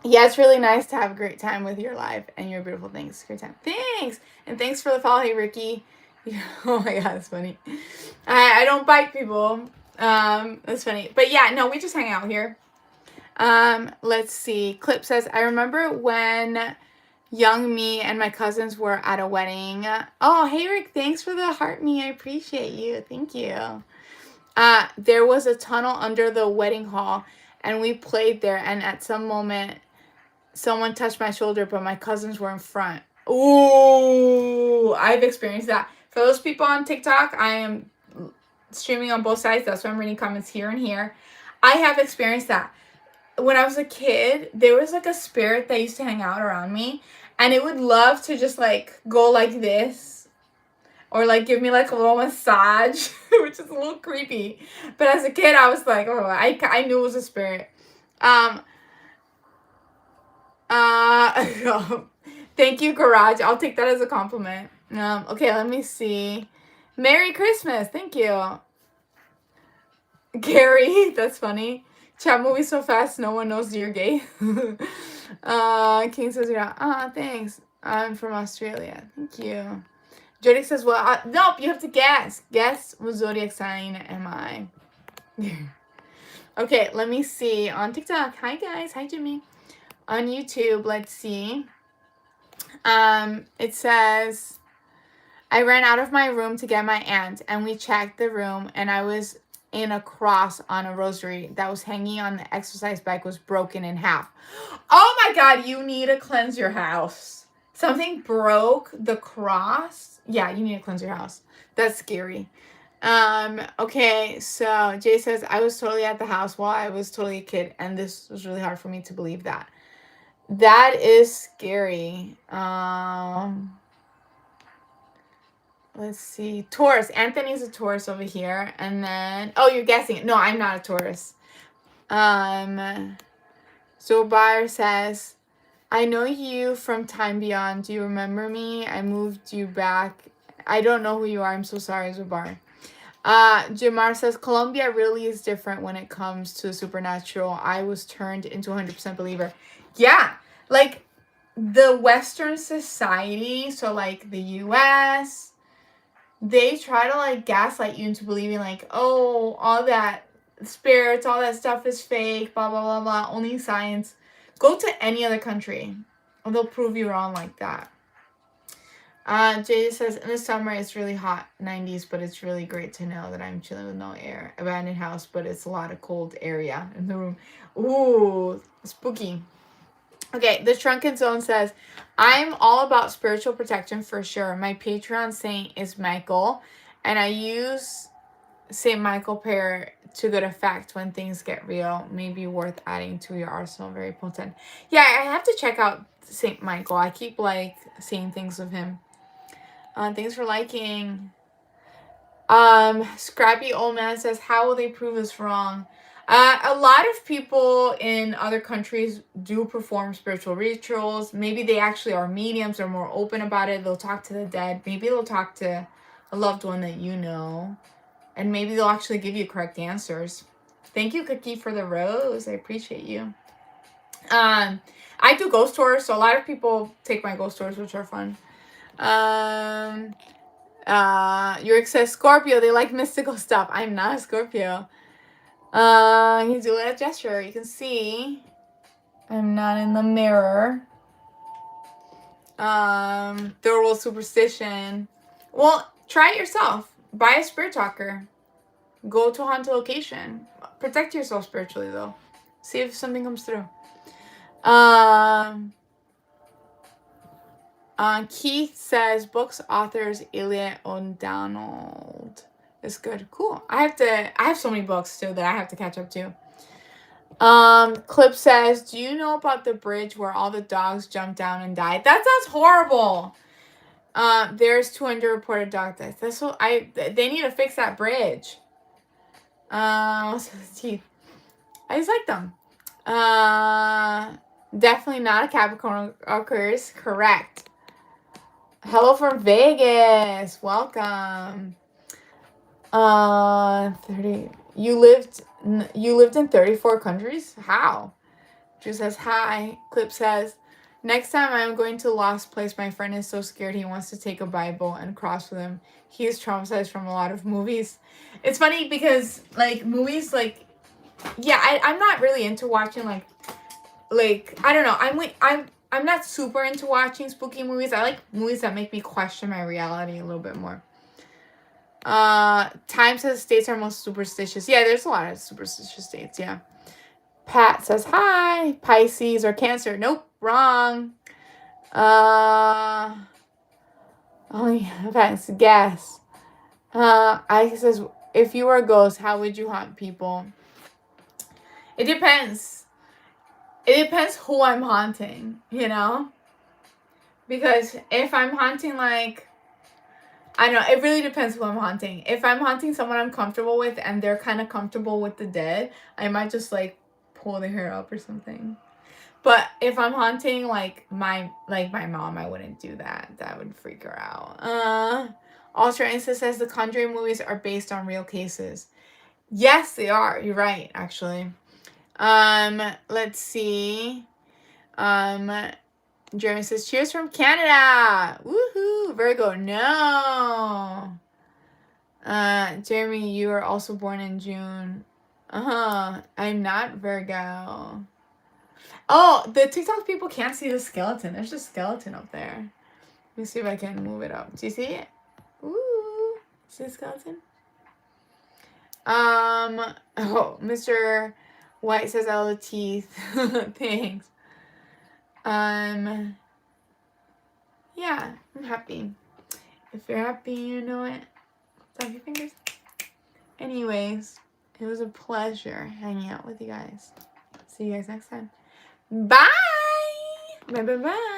yeah, it's really nice to have a great time with your life and your beautiful things. Great time. Thanks. And thanks for the follow. Hey, Ricky. Oh my god, that's funny. I don't bite people. That's funny. But yeah, no, we just hang out here. Let's see. Clip says, I remember when young me and my cousins were at a wedding. Oh, hey, Rick, thanks for the heart me. I appreciate you. Thank you. There was a tunnel under the wedding hall, and we played there, and at some moment, Someone touched my shoulder, but my cousins were in front. Ooh, I've experienced that. For those people on TikTok, I am streaming on both sides. That's why I'm reading comments here and here. I have experienced that. When I was a kid, there was like a spirit that used to hang out around me, and it would love to just like go like this, or like give me like a little massage, which is a little creepy. But as a kid, I was like, oh, I knew it was a spirit. Thank you, Garage. I'll take that as a compliment. Okay, let me see. Merry Christmas. Thank you. Gary, that's funny. Chat movie so fast, no one knows you're gay. King says, yeah. Thanks. I'm from Australia. Thank you. Jody says, well, nope, you have to guess. Guess what zodiac sign am I? Okay, let me see. On TikTok. Hi, guys. Hi, Jimmy. On YouTube, let's see. It says, I ran out of my room to get my aunt, and we checked the room, and I was in a cross on a rosary that was hanging on the exercise bike was broken in half. Oh my God, you need to cleanse your house. Something broke the cross. Yeah, you need to cleanse your house. That's scary. Okay, so Jay says, I was totally at the house while I was totally a kid, and this was really hard for me to believe that. That is scary. Let's see. Taurus. Anthony's a Taurus over here. And then, oh, you're guessing it. No, I'm not a Taurus. Zobar says, I know you from Time Beyond. Do you remember me? I moved you back. I don't know who you are. I'm so sorry, Zobar. Jamar says, Colombia really is different when it comes to supernatural. I was turned into 100% believer. Yeah, like the Western society, so like the US, they try to like gaslight you into believing like, oh, all that spirits, all that stuff is fake, blah, blah, blah, blah, only science. Go to any other country and they'll prove you wrong like that. Jay says, in the summer it's really hot, 90s, but it's really great to know that I'm chilling with no air. Abandoned house, but it's a lot of cold area in the room. Ooh, spooky. Okay, the Shrunken Zone says, I'm all about spiritual protection for sure. My Patreon saint is Michael, and I use St. Michael prayer to good effect when things get real. Maybe worth adding to your arsenal. Very potent. Yeah, I have to check out St. Michael. I keep like seeing things of him. Thanks for liking. Scrappy Old Man says, how will they prove us wrong? A lot of people in other countries do perform spiritual rituals. Maybe they actually are mediums or more open about it. They'll talk to the dead. Maybe they'll talk to a loved one that you know. And maybe they'll actually give you correct answers. Thank you, Cookie, for the rose. I appreciate you. I do ghost tours, so a lot of people take my ghost tours, which are fun. Yurick says, Scorpio, they like mystical stuff. I'm not a Scorpio. He's doing a gesture. You can see I'm not in the mirror. Third world superstition. Well, try it yourself. Buy a spirit talker. Go to a haunted location. Protect yourself spiritually, though. See if something comes through. Keith says, books, authors, Eliot O'Donnell. It's good. Cool. I have so many books, too, that I have to catch up to. Clip says, do you know about the bridge where all the dogs jumped down and died? That sounds horrible. There's 200 reported dog deaths. That's what they need to fix that bridge. I just like them. Definitely not a Capricorn occurs. Correct. Hello from Vegas. Welcome. 30. You lived in 34 countries? How? Drew says, hi. Clip says, next time I'm going to Lost Place, my friend is so scared he wants to take a Bible and cross with him. He is traumatized from a lot of movies. It's funny because, like, movies, like, yeah, I'm not really into watching, like, I don't know. I'm not super into watching spooky movies. I like movies that make me question my reality a little bit more. Time says states are most superstitious. Yeah, there's a lot of superstitious states, yeah. Pat says hi. Pisces or Cancer. Nope, wrong. Only Pat's guess. I says, if you were a ghost, how would you haunt people? It depends. It depends who I'm haunting, you know? Because if I'm haunting, like, I don't know, it really depends who I'm haunting. If I'm haunting someone I'm comfortable with and they're kind of comfortable with the dead, I might just, like, pull their hair up or something. But if I'm haunting, like, my mom, I wouldn't do that. That would freak her out. Ultra Insta says the Conjuring movies are based on real cases. Yes, they are. You're right, actually. Let's see. Jeremy says, cheers from Canada. Woohoo. Virgo, no. Jeremy, you are also born in June. I'm not Virgo. Oh, the TikTok people can't see the skeleton. There's a skeleton up there. Let me see if I can move it up. Do you see it? Ooh. See the skeleton? Oh, Mr. White says I love teeth. Thanks. Yeah, I'm happy. If you're happy, you know it. Stop your fingers. Anyways, it was a pleasure hanging out with you guys. See you guys next time. Bye! Bye, bye, bye.